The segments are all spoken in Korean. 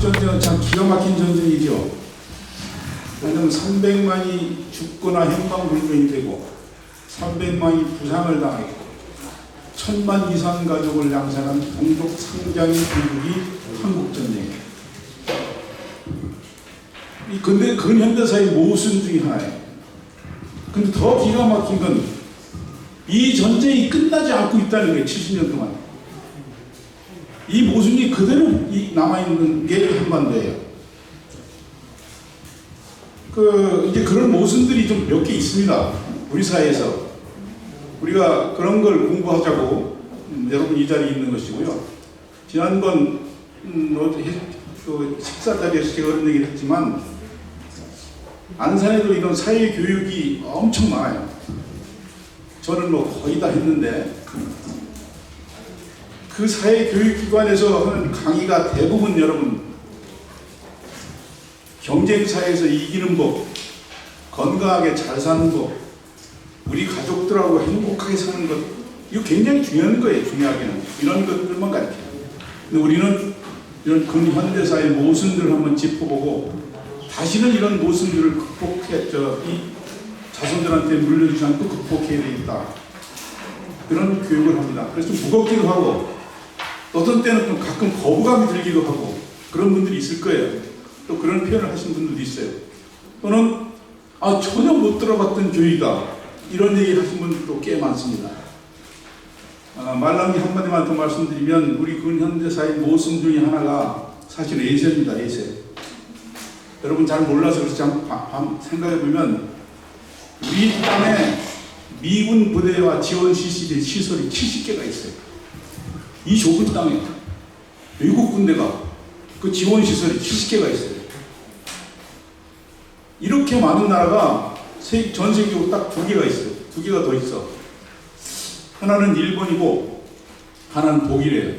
한국전쟁은 참 기가 막힌 전쟁이죠. 왜냐하면 300만이 죽거나 행방불명이 되고 300만이 부상을 당했고 1000만 이상 가족을 양산한 동족 상장의 비극이 한국전쟁이에요. 근데 근현대사의 모순 중에 하나예요. 근데 더 기가 막힌 건 이 전쟁이 끝나지 않고 있다는 거예요. 70년 동안. 이 모순이 그대로 남아있는 게 한반도예요. 이제 그런 모순들이 좀 몇 개 있습니다. 우리 사회에서. 우리가 그런 걸 공부하자고 여러분 이 자리에 있는 것이고요. 지난번 식사 자리에서 제가 그런 얘기를 했지만 안산에도 이런 사회교육이 엄청 많아요. 저는 뭐 거의 다 했는데 그 사회교육기관에서 하는 강의가 대부분 여러분 경쟁사회에서 이기는 법, 건강하게 잘 사는 법, 우리 가족들하고 행복하게 사는 것, 이거 굉장히 중요한 거예요. 중요하게는 이런 것들만 가르쳐요. 근데 우리는 이런 근현대사의 모순들을 한번 짚어보고 다시는 이런 모순들을 이 자손들한테 물려주지 않고 극복해야 되겠다. 그런 교육을 합니다. 그래서 좀 무겁기도 하고 어떤 때는 좀 가끔 거부감이 들기도 하고 그런 분들이 있을 거예요. 또 그런 표현을 하신 분들도 있어요. 또는 전혀 못 들어봤던 교육이다. 이런 얘기 하신 분들도 꽤 많습니다. 말랑이 한마디만 더 말씀드리면 우리 근현대사의 모순 중에 하나가 사실 예세입니다. 예세. 여러분 잘 몰라서 그렇지 한번 생각해보면 우리 땅에 미군 부대와 지원 시설이 70개가 있어요. 이 좁은 땅에 외국 군대가 그 지원 시설이 70개가 있어요. 이렇게 많은 나라가 전 세계적으로 딱 2개가 있어요. 2개가 더 있어. 하나는 일본이고 하나는 독일이에요.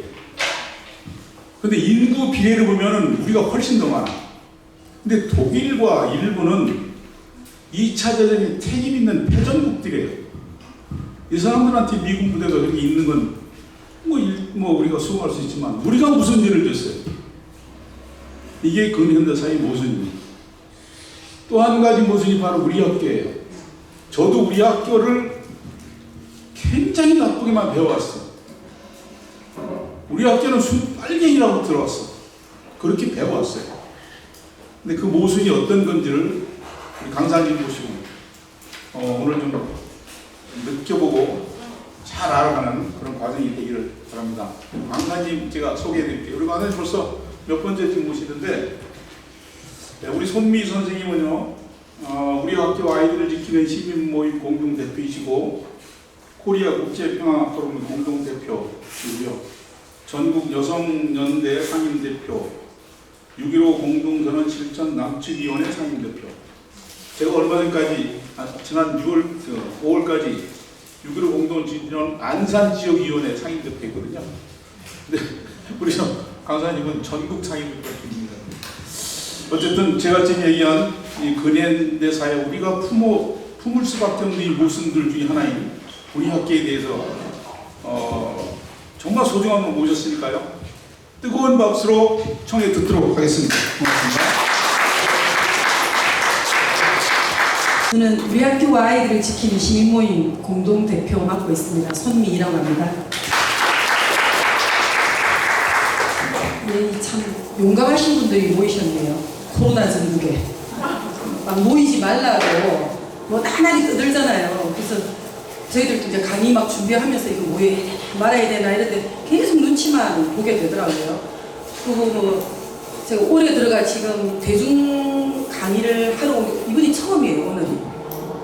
근데 인구 비례를 보면은 우리가 훨씬 더 많아. 근데 독일과 일본은 2차 대전에 책임 있는 패전국들이에요. 이 사람들한테 미군 부대가 그렇게 있는 건 우리가 수긍할 수 있지만 우리가 무슨 일을 줬어요? 이게 근현대사의 모순입니다. 또 한 가지 모순이 바로 우리 학교예요. 저도 우리 학교를 굉장히 나쁘게만 배워왔어요. 우리 학교는 빨갱이라고 들어왔어. 그렇게 배워왔어요. 근데 그 모순이 어떤 건지를 우리 강사님 모시고 오늘 좀 느껴보고 잘 알아가는 그런 과정이 되기를 바랍니다. 강사님 제가 소개해드릴게요. 우리 강사님 벌써 몇 번째 지금 모시는데 우리 손미 선생님은요 우리 학교 아이들을 지키는 시민 모임 공동 대표이시고 코리아 국제평화 포럼 공동 대표이고요. 전국 여성연대 상임 대표, 6.15 공동선언 실천 남측위원회 상임 대표. 제가 얼마 전까지 지난 5월까지 6.15 공동선언 안산 지역위원회 상임 대표이거든요. 근데 우리 강사님은 전국 상임 대표입니다. 어쨌든 제가 지금 얘기한 이 근현대사에 우리가 품을 수밖에 없는 이 모순들 중에 하나인 우리 학교에 대해서 정말 소중한 분 모셨으니까요. 뜨거운 박수로 청해 듣도록 하겠습니다. 고맙습니다. 저는 우리 학교와 아이들을 지키는 시민모임 공동대표 맡고 있습니다. 손미희라고 합니다. 네, 참 용감하신 분들이 모이셨네요. 코로나 전국에 막 모이지 말라고 뭐 나날이 떠들잖아요. 그래서 저희들도 이제 강의 막 준비하면서 이거 뭐 말해야 되나 이런데 계속 눈치만 보게 되더라고요. 그리고 뭐 제가 올해 들어가 지금 대중 강의를 하러 온 이번이 처음이에요. 오늘이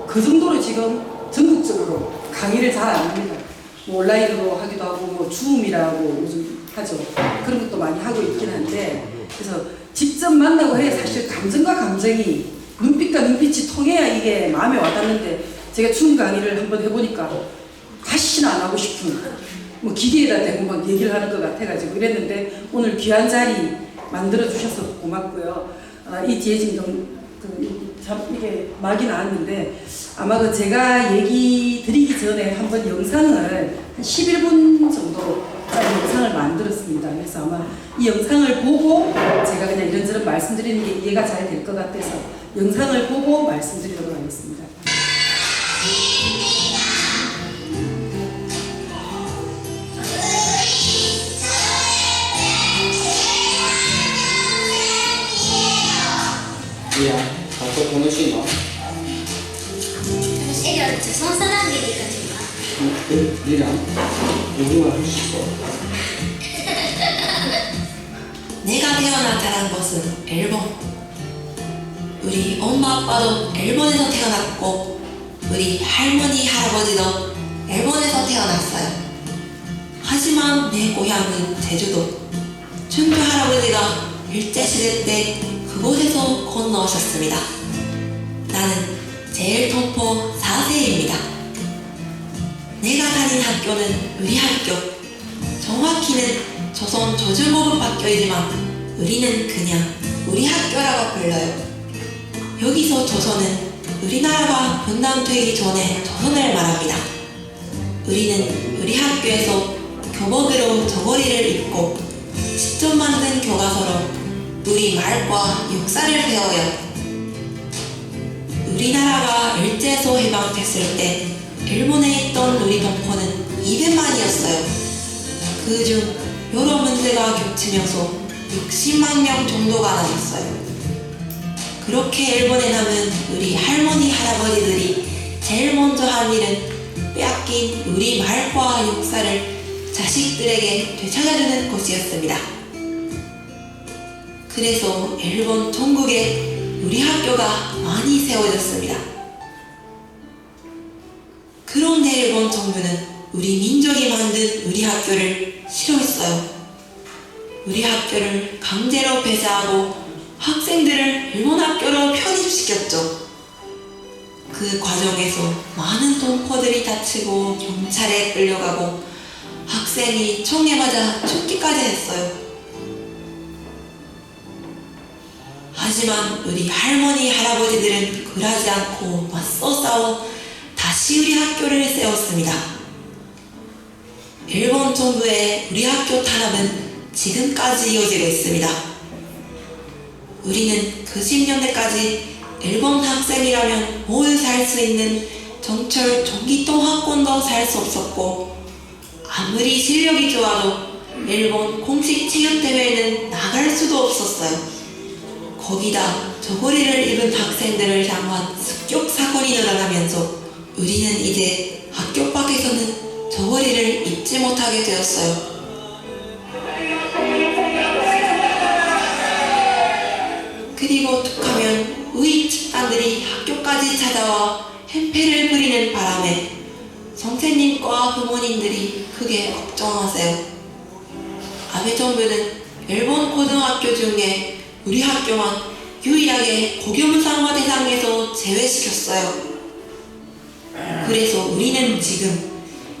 그 정도로 지금 전국적으로 강의를 잘 안 합니다. 뭐 온라인으로 하기도 하고 뭐 줌이라고 요즘 하죠. 그런 것도 많이 하고 있긴 한데 그래서 직접 만나고 해야 사실 감정과 감정이 눈빛과 눈빛이 통해야 이게 마음에 와닿는데 제가 줌 강의를 한번 해보니까 다시는 안 하고 싶은 뭐 기계에다 대고 막 얘기를 하는 것 같아가지고 이랬는데 오늘 귀한 자리 만들어주셔서 고맙고요. 이 뒤에 지금 참 이게 막이 나왔는데 아마 제가 얘기 드리기 전에 한번 영상을 한 11분 정도 영상을 만들었습니다. 그래서 아마 이 영상을 보고 제가 그냥 이런저런 말씀드리는 게 이해가 잘 될 것 같아서 영상을 보고 말씀드리도록 하겠습니다. 리아, 가서 보낼 수 있나? 애가 조선 사람이니까 제가 리아, 영어를 할 수 있어? 내가 태어나 자란 것은 일본. 우리 엄마 아빠도 일본에서 태어났고 우리 할머니 할아버지도 일본에서 태어났어요. 하지만 내 고향은 제주도. 춘추 할아버지가 일제시대 때 그곳에서 건너오셨습니다. 나는 제일동포 4세입니다. 내가 다닌 학교는 우리 학교. 정확히는 조선 조중고급학교이지만 우리는 그냥 우리 학교라고 불러요. 여기서 조선은 우리나라가 분단되기 전에 조선을 말합니다. 우리는 우리 학교에서 교복으로 저고리를 입고 직접 만든 교과서로 우리 말과 역사를 배워요. 우리나라가 일제에서 해방됐을 때 일본에 있던 우리 동포는 200만이었어요. 그중 여러 문제가 겹치면서 60만 명 정도가 남았어요. 그렇게 일본에 남은 우리 할머니 할아버지들이 제일 먼저 한 일은 빼앗긴 우리 말과 역사를 자식들에게 되찾아주는 것이었습니다. 그래서 일본 전국에 우리 학교가 많이 세워졌습니다. 그런데 일본 정부는 우리 민족이 만든 우리 학교를 싫어했어요. 우리 학교를 강제로 폐쇄하고 학생들을 일본 학교로 편입시켰죠. 그 과정에서 많은 동포들이 다치고 경찰에 끌려가고 학생이 총에 맞아 죽기까지 했어요. 하지만 우리 할머니 할아버지들은 그러지 않고 맞서 싸워 다시 우리 학교를 세웠습니다. 일본 정부의 우리 학교 탄압은 지금까지 이어지고 있습니다. 우리는 90년대까지 일본 학생이라면 모두 살 수 있는 정철 전기통 학원도 살 수 없었고 아무리 실력이 좋아도 일본 공식 체육대회에는 나갈 수도 없었어요. 거기다 저고리를 입은 학생들을 향한 습격 사건이 늘어나면서 우리는 이제 학교 밖에서는 저고리를 입지 못하게 되었어요. 그리고 툭하면 우익 집단들이 학교까지 찾아와 행패를 부리는 바람에 선생님과 부모님들이 크게 걱정하세요. 아베 정부는 일본 고등학교 중에 우리 학교만 유일하게 고교무상화 대상에서 제외시켰어요. 그래서 우리는 지금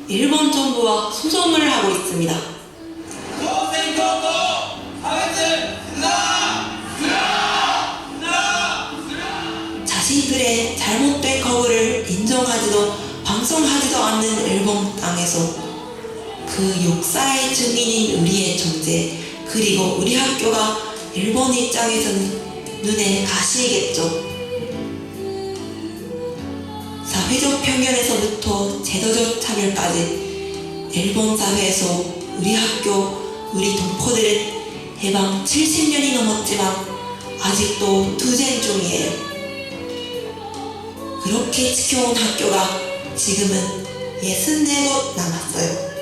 일본 정부와 소송을 하고 있습니다. 자신들의 잘못된 거부를 인정하지도 방송하지도 않는 일본 땅에서 그 역사의 증인인 우리의 존재 그리고 우리 학교가 일본 입장에서는 눈에 가시겠죠. 사회적 편견에서부터 제도적 차별까지 일본 사회에서 우리 학교, 우리 동포들은 해방 70년이 넘었지만 아직도 투쟁 중이에요. 그렇게 지켜온 학교가 지금은 64곳 남았어요.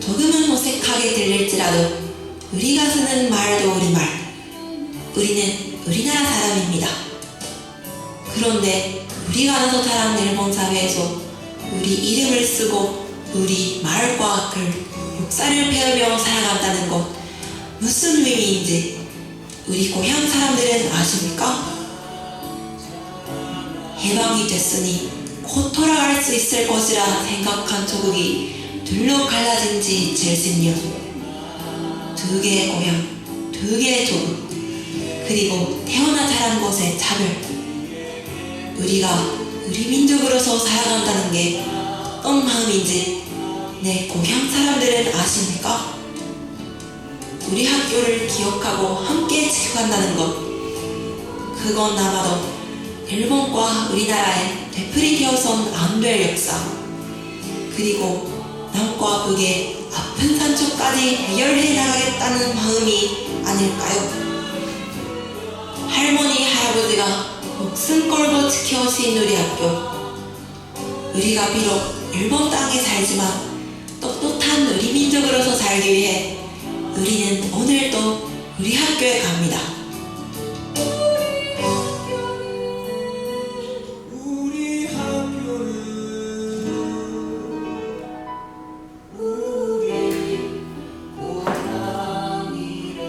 조금은 어색하게 들릴지라도 우리가 쓰는 말도 우리말. 우리는 우리나라 사람입니다. 그런데 우리가 나서 자란 일본 사회에서 우리 이름을 쓰고 우리 말과 글, 역사를 배우며 살아간다는 것 무슨 의미인지 우리 고향 사람들은 아십니까? 해방이 됐으니 곧 돌아갈 수 있을 것이라 생각한 조국이 둘로 갈라진 지 70년. 두 개의 고향, 두 개의 조국, 그리고 태어나 자란 곳의 차별. 우리가 우리 민족으로서 살아간다는 게 어떤 마음인지 내 고향 사람들은 아십니까? 우리 학교를 기억하고 함께 지켜간다는 것, 그건 아마도 일본과 우리나라의 되풀이되어선 안 될 역사, 그리고 남과 북의 아픈 상처까지 해결해 나가겠다는 마음이 아닐까요? 할머니, 할아버지가 목숨 걸고 지켜오신 우리 학교, 우리가 비록 일본 땅에 살지만 떳떳한 우리 민족으로서 살기 위해 우리는 오늘도 우리 학교에 갑니다. 우리 학교는 우리 고향이라네.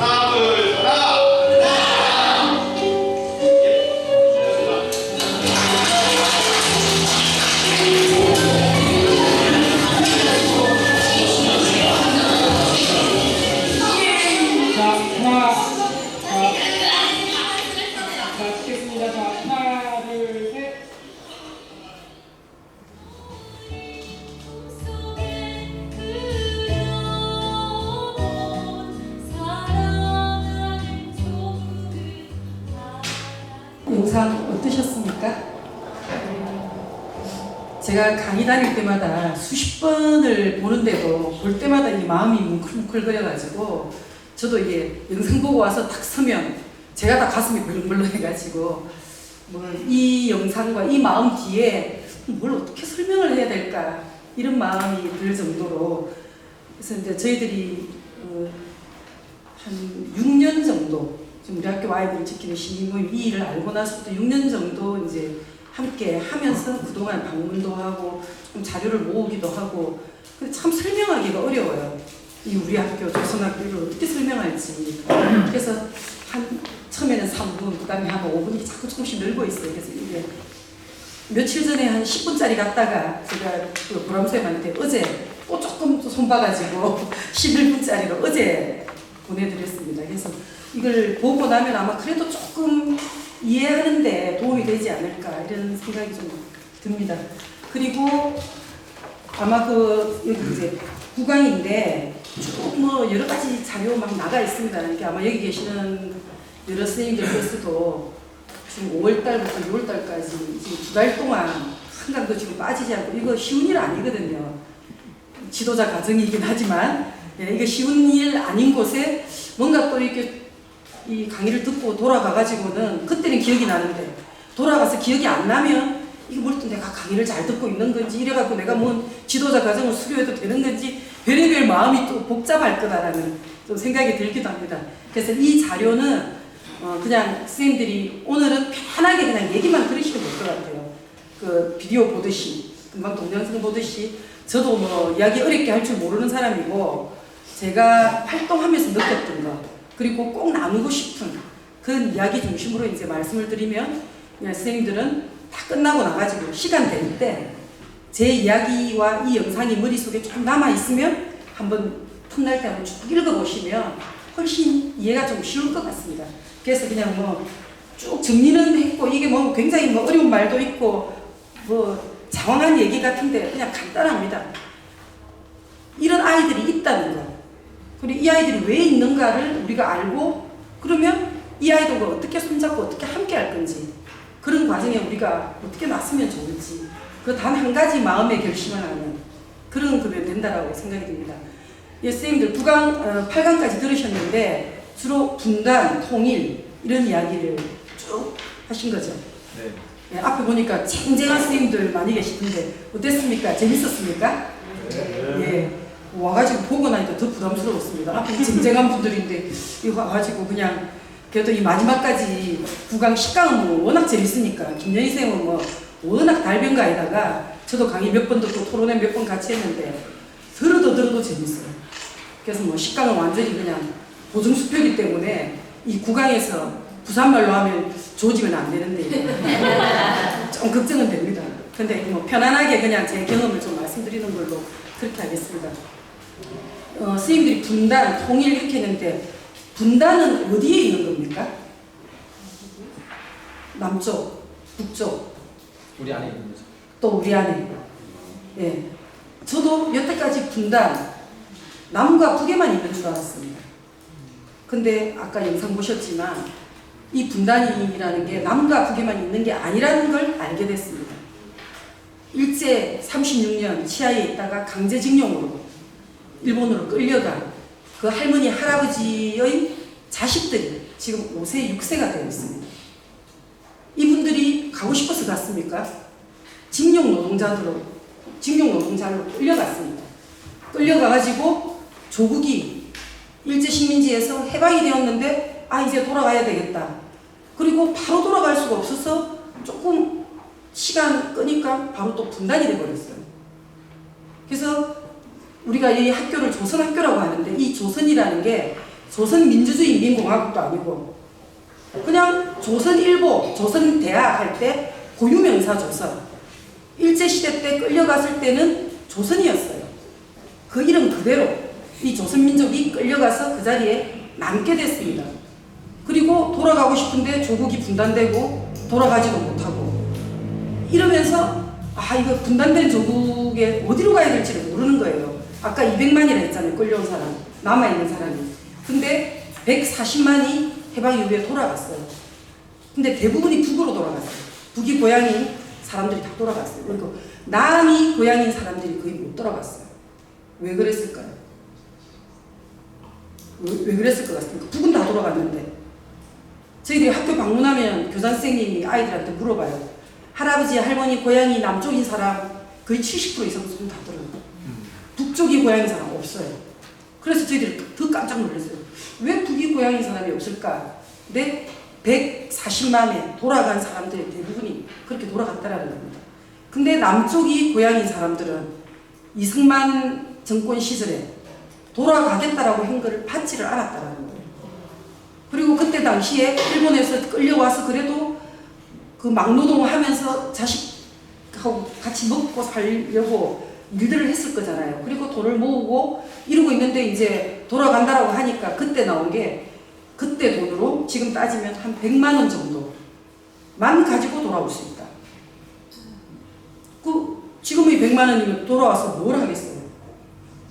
하나, 둘, 하나. 자, 하나. 자, 찍겠습니다. 자, 하나, 둘, 셋. 영상 어떠셨습니까? 제가 강의 다닐 때마다 수십 번을 보는데도 볼 때마다 이 마음이 뭉클뭉클거려가지고 저도 이게 영상 보고 와서 딱 서면 제가 다 가슴이 벌렁벌렁해가지고 뭐 이 영상과 이 마음 뒤에 뭘 어떻게 설명을 해야 될까 이런 마음이 들 정도로 그래서 이제 저희들이 한 6년 정도 지금 우리 학교 아이들이 지키는 시민모임 이 일을 알고 나서부터 6년 정도 이제 함께 하면서 그동안 방문도 하고 좀 자료를 모으기도 하고 근데 참 설명하기가 어려워요. 이 우리 학교 조선학교를 어떻게 설명할지 그래서 한 처음에는 3분 그다음에 한 5분이 자꾸 조금씩 늘고 있어요. 그래서 이게 며칠 전에 한 10분짜리 갔다가 제가 그 보람쌤한테 어제 또 조금 손봐가지고 11분짜리로 어제 보내드렸습니다. 그래서 이걸 보고 나면 아마 그래도 조금 이해하는데 도움이 되지 않을까 이런 생각이 좀 듭니다. 그리고 아마 그 여기 이제 구강인데 쭉 뭐 여러 가지 자료 막 나가 있습니다. 이렇게 아마 여기 계시는 여러 선생님들께서도 지금 5월달부터 6월달까지 지금 2달 동안 한 강도 지금 빠지지 않고 이거 쉬운 일 아니거든요. 지도자 과정이긴 하지만 이게 쉬운 일 아닌 곳에 뭔가 또 이렇게 이 강의를 듣고 돌아가가지고는 그때는 기억이 나는데 돌아가서 기억이 안 나면 이게 뭘 또 내가 강의를 잘 듣고 있는 건지 이래갖고 내가 뭔 지도자 과정을 수료해도 되는 건지 별의별 마음이 또 복잡할 거다라는 좀 생각이 들기도 합니다. 그래서 이 자료는 그냥 선생님들이 오늘은 편하게 그냥 얘기만 들으시면 될 것 같아요. 그 비디오 보듯이 금방 동영상 보듯이 저도 뭐 이야기 어렵게 할 줄 모르는 사람이고 제가 활동하면서 느꼈던 거 그리고 꼭 나누고 싶은 그런 이야기 중심으로 이제 말씀을 드리면 그냥 선생님들은 다 끝나고 나가지고 시간 될 때 제 이야기와 이 영상이 머릿속에 좀 남아있으면 한번 틈날 때 한번 쭉 읽어보시면 훨씬 이해가 좀 쉬울 것 같습니다. 그래서 그냥 뭐 쭉 정리는 했고 이게 뭐 굉장히 뭐 어려운 말도 있고 뭐 장황한 얘기 같은데 그냥 간단합니다. 이런 아이들이 있다는 거 그리고 이 아이들이 왜 있는가를 우리가 알고 그러면 이 아이들과 어떻게 손잡고 어떻게 함께 할 건지 그런 과정에 우리가 어떻게 나서면 좋을지 그 단 한 가지 마음의 결심을 하는 그런 거면 된다라고 생각이 듭니다. 예, 선생님들 9강, 8강까지 들으셨는데 주로 분단, 통일 이런 이야기를 쭉 하신 거죠. 네. 예, 앞에 보니까 쟁쟁한 선생님들 많이 계시던데 어땠습니까? 재밌었습니까? 예. 와가지고 보고 나니까 더 부담스러웠습니다. 앞에 쟁쟁한 분들인데 이거 와가지고 그냥 그래도 이 마지막까지 9강, 10강은 뭐 워낙 재밌으니까 김연희 선생님은 뭐 워낙 달변가에다가 저도 강의 몇 번 듣고 토론회 몇 번 같이 했는데 들어도 재밌어요. 그래서 뭐 10강은 완전히 그냥 보증수표이기 때문에 이 9강에서 부산말로 하면 조지면 안 되는데 좀 걱정은 됩니다. 근데 뭐 편안하게 그냥 제 경험을 좀 말씀드리는 걸로 그렇게 하겠습니다. 선생님들이 분단, 통일 이렇게 했는데 분단은 어디에 있는 겁니까? 남쪽, 북쪽, 우리 안에 있는 거죠. 또 우리 안에. 예. 저도 여태까지 분단, 남과 북에만 있는 줄 알았습니다. 근데 아까 영상 보셨지만 이 분단이라는 게 남과 북에만 있는 게 아니라는 걸 알게 됐습니다. 일제 36년 치하에 있다가 강제징용으로 일본으로 끌려간 그 할머니 할아버지의 자식들이 지금 5세 6세가 되어 있습니다. 이분들이 가고 싶어서 갔습니까? 징용 노동자로 끌려갔습니다. 끌려가가지고 조국이 일제식민지에서 해방이 되었는데 이제 돌아가야 되겠다. 그리고 바로 돌아갈 수가 없어서 조금 시간 끄니까 바로 또 분단이 돼버렸어요. 그래서 우리가 이 학교를 조선학교라고 하는데 이 조선이라는 게 조선민주주의 인민공화국도 아니고 그냥 조선일보, 조선대학 할 때 고유명사 조선. 일제시대 때 끌려갔을 때는 조선이었어요. 그 이름 그대로 이 조선민족이 끌려가서 그 자리에 남게 됐습니다. 그리고 돌아가고 싶은데 조국이 분단되고 돌아가지도 못하고 이러면서 이거 분단된 조국에 어디로 가야 될지를 모르는 거예요. 아까 200만이라 했잖아요. 끌려온 사람, 남아있는 사람이. 근데 140만이 해방 이후에 돌아갔어요. 근데 대부분이 북으로 돌아갔어요. 북이 고향인 사람들이 다 돌아갔어요. 그리고 남이 고향인 사람들이 거의 못 돌아갔어요. 왜 그랬을까요? 왜 그랬을 것 같습니까? 북은 다 돌아갔는데 저희들이 학교 방문하면 교장 선생님이 아이들한테 물어봐요. 할아버지, 할머니 고향이 남쪽인 사람 거의 70% 이상 손 다 들어요. 북쪽이 고향인 사람 없어요. 그래서 저희들이 더 깜짝 놀랐어요. 왜 북이 고향인 사람이 없을까? 근데 140만에 돌아간 사람들의 대부분이 그렇게 돌아갔다라는 겁니다. 근데 남쪽이 고향인 사람들은 이승만 정권 시절에 돌아가겠다라고 한 것을 받지를 않았다라는 거예요. 그리고 그때 당시에 일본에서 끌려와서 그래도 그 막노동을 하면서 자식하고 같이 먹고 살려고 일들을 했을 거잖아요. 그리고 돈을 모으고 이러고 있는데 이제 돌아간다라고 하니까 그때 나온 게 그때 돈으로 지금 따지면 한 100만 원 정도만 가지고 돌아올 수 있다. 지금의 100만 원이면 돌아와서 뭘 하겠어요.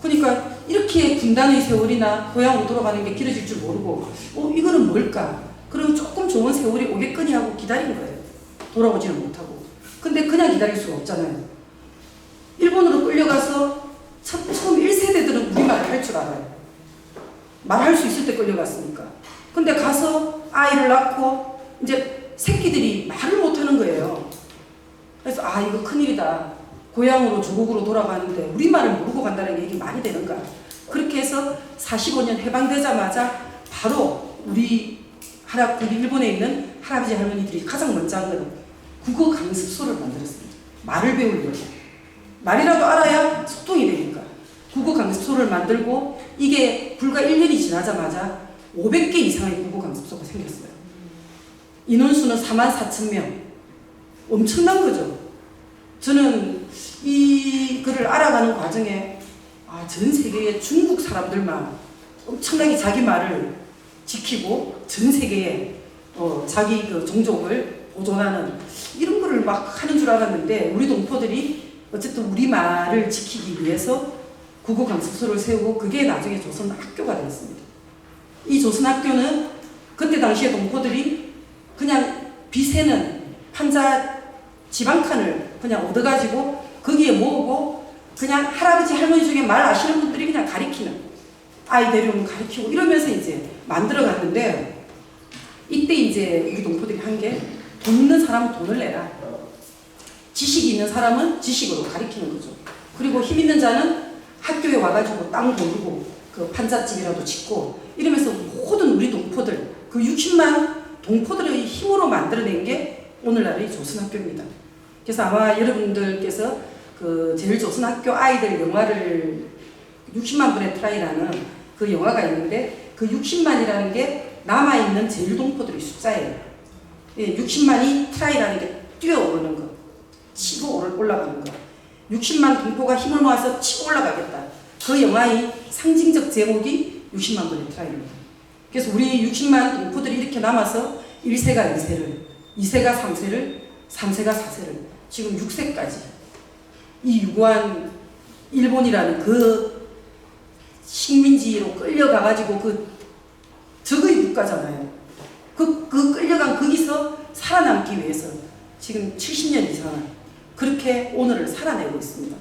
그러니까 이렇게 분단의 세월이나 고향으로 돌아가는 게 길어질 줄 모르고 이거는 뭘까? 그럼 조금 좋은 세월이 오겠거니 하고 기다린 거예요. 돌아오지는 못하고. 근데 그냥 기다릴 수가 없잖아요. 일본으로 끌려가서 처음 1세대들은 우리말을 할 줄 알아요. 말할 수 있을 때 끌려갔으니까. 근데 가서 아이를 낳고 이제 새끼들이 말을 못하는 거예요. 그래서 이거 큰일이다. 고향으로 조국으로 돌아가는데 우리말을 모르고 간다는 게 이게 말이 되는가. 그렇게 해서 45년 해방되자마자 바로 우리 일본에 있는 할아버지 할머니들이 가장 먼저 한 건 국어 강습소를 만들었습니다. 말을 배우려고. 말이라도 알아야 소통이 되니까. 국어 강습소를 만들고 이게 불과 1년이 지나자마자 500개 이상의 국어 강습소가 생겼어요. 인원수는 44,000명. 엄청난 거죠. 저는 이 글을 알아가는 과정에 전 세계의 중국 사람들만 엄청나게 자기 말을 지키고 전 세계에 자기 그 종족을 보존하는 이런 거를 막 하는 줄 알았는데 우리 동포들이 어쨌든 우리 말을 지키기 위해서 국어 강습소를 세우고 그게 나중에 조선 학교가 되었습니다. 이 조선 학교는 그때 당시에 동포들이 그냥 비세는 판자 지방칸을 그냥 얻어가지고 거기에 모으고 그냥 할아버지 할머니 중에 말 아시는 분들이 그냥 가리키는 아이 데려오면 가리키고 이러면서 이제 만들어 갔는데 이때 이제 우리 동포들이 한 게 돈 있는 사람은 돈을 내라. 지식이 있는 사람은 지식으로 가리키는 거죠. 그리고 힘 있는 자는 학교에 와가지고 땅 고르고 그 판잣집이라도 짓고 이러면서 모든 우리 동포들 그 60만 동포들의 힘으로 만들어낸 게 오늘날의 조선학교입니다. 그래서 아마 여러분들께서 그 제일 조선학교 아이들 영화를 60만 분의 트라이라는 그 영화가 있는데 그 60만이라는 게 남아있는 제일 동포들의 숫자예요. 60만이 트라이라는 게 뛰어오르는 거, 치고 올라가는 거. 60만 동포가 힘을 모아서 치고 올라가겠다. 그 영화의 상징적 제목이 60만 분의 트라이입니다. 그래서 우리 60만 동포들이 이렇게 남아서 1세가 2세를, 2세가 3세를, 3세가 4세를, 지금 6세까지 이 유구한 일본이라는 그 식민지로 끌려가가지고 그 적의 국가잖아요. 그 끌려간 거기서 살아남기 위해서 지금 70년 이상을 그렇게 오늘을 살아내고 있습니다.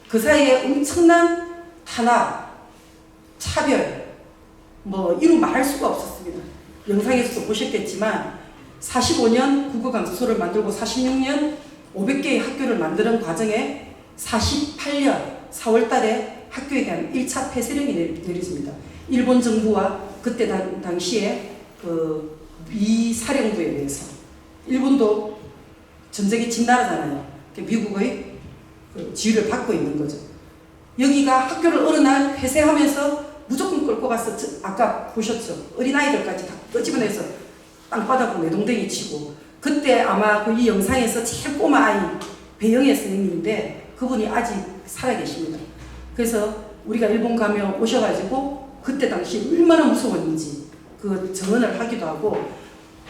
그 사이에 엄청난 탄압, 차별, 이루 말할 수가 없었습니다. 영상에서도 보셨겠지만 45년 국어강습소를 만들고 46년 500개의 학교를 만드는 과정에 48년 4월 달에 학교에 대한 1차 폐쇄령이 내려집니다. 일본 정부와 그때 당시에 그 미사령부에 의해서 일본도 전쟁이 진 나라잖아요. 미국의 그 지위를 받고 있는 거죠. 여기가 학교를 어느 날 폐쇄하면서 무조건 끌고 가서 아까 보셨죠? 어린아이들까지 다 끄집어내서 땅바닥으로 내동댕이 치고 그때 아마 이 영상에서 제일 꼬마 아이 배영애 선생님인데 그분이 아직 살아계십니다. 그래서 우리가 일본 가면 오셔가지고 그때 당시 얼마나 무서웠는지 그 정언을 하기도 하고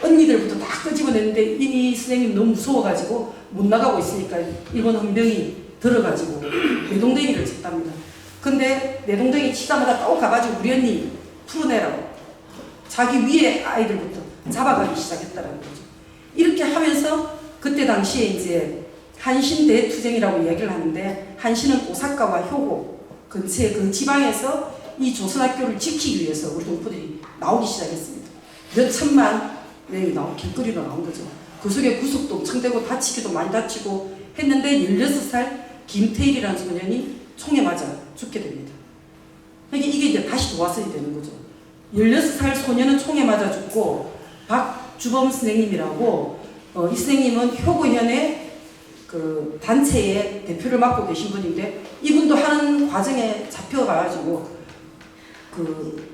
언니들부터 다 끄집어냈는데 이 선생님 너무 무서워가지고 못 나가고 있으니까 일본 헌병이 들어가지고 내동댕이를 쳤답니다. 근데 내동댕이 치자마자 또 가가지고 우리 언니 풀어내라고 자기 위에 아이들부터 잡아가기 시작했다는 거죠. 이렇게 하면서 그때 당시에 이제 한신 대투쟁이라고 이야기를 하는데 한신은 오사카와 효고 근처의 그 지방에서 이 조선학교를 지키기 위해서 우리 동포들이 나오기 시작했습니다. 몇 천만 명이 길거리로 나온 거죠. 그 속에 구속도 엄청 되고 다치기도 많이 다치고 했는데 16살 김태일이라는 소년이 총에 맞아 죽게 됩니다. 그러니까 이게 이제 다시 도화선이 되는 거죠. 16살 소년은 총에 맞아 죽고 박주범 선생님이라고 이 선생님은 효고현의 그 단체의 대표를 맡고 계신 분인데 이분도 하는 과정에 잡혀가지고 그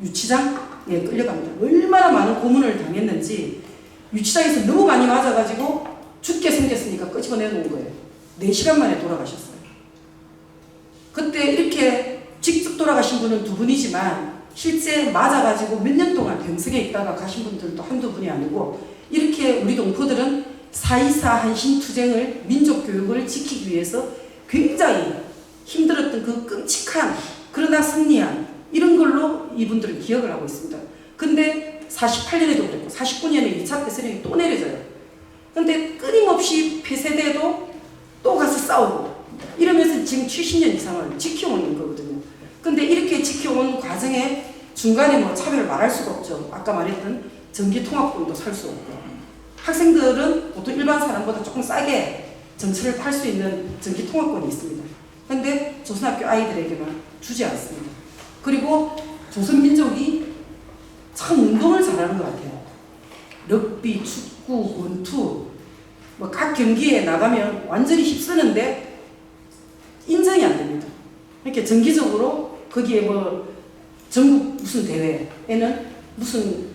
유치장에 끌려갑니다. 얼마나 많은 고문을 당했는지 유치장에서 너무 많이 맞아가지고 죽게 생겼으니까 끄집어내놓은 거예요. 4시간 만에 돌아가셨어요. 그때 이렇게 직접 돌아가신 분은 2분이지만 실제 맞아가지고 몇 년 동안 병석에 있다가 가신 분들도 한두 분이 아니고 이렇게 우리 동포들은 4.24 한신투쟁을 민족교육을 지키기 위해서 굉장히 힘들었던 그 끔찍한 그러나 승리한 이런 걸로 이분들은 기억을 하고 있습니다. 근데 48년에도 그랬고 49년에 2차 폐쇄령이 또 내려져요. 근데 끊임없이 폐쇄돼도 또 가서 싸우고 이러면서 지금 70년 이상을 지켜오는 거거든요. 근데 이렇게 지켜온 과정에 중간에 뭐 차별을 말할 수가 없죠. 아까 말했던 전기통합권도 살 수 없고 학생들은 보통 일반 사람보다 조금 싸게 전철을 탈 수 있는 전기통합권이 있습니다. 근데 조선학교 아이들에게만 주지 않습니다. 그리고 조선민족이 참 운동을 잘하는 것 같아요. 럭비, 축구, 권투 뭐 각 경기에 나가면 완전히 휩쓰는데 인정이 안 됩니다. 이렇게 정기적으로 거기에 뭐 전국 무슨 대회에는 무슨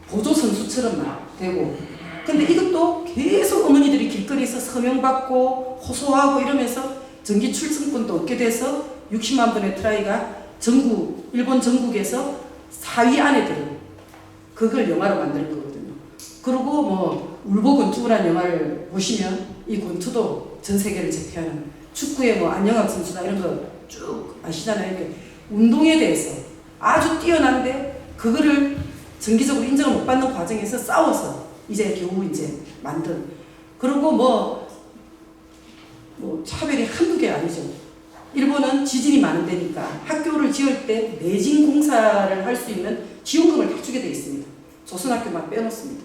보조 선수처럼 막 되고 근데 이것도 계속 어머니들이 길거리에서 서명받고 호소하고 이러면서 정기 출전권도 얻게 돼서 60만 번의 트라이가 전국 일본 전국에서 4위 안에 들어요. 그걸 영화로 만드는 거거든요. 그리고 뭐 울보 권투라는 영화를 보시면 이 권투도 전 세계를 제패하는 축구에 뭐 안영학 선수나 이런 거 쭉 아시잖아요. 이렇게 운동에 대해서 아주 뛰어난데 그거를 정기적으로 인정을 못 받는 과정에서 싸워서 이제 겨우 이제 만든 그리고 뭐 차별이 한두 개 아니죠. 일본은 지진이 많은 데니까 학교를 지을 때 내진 공사를 할 수 있는 지원금을 다 주게 돼 있습니다. 조선학교만 빼놓습니다.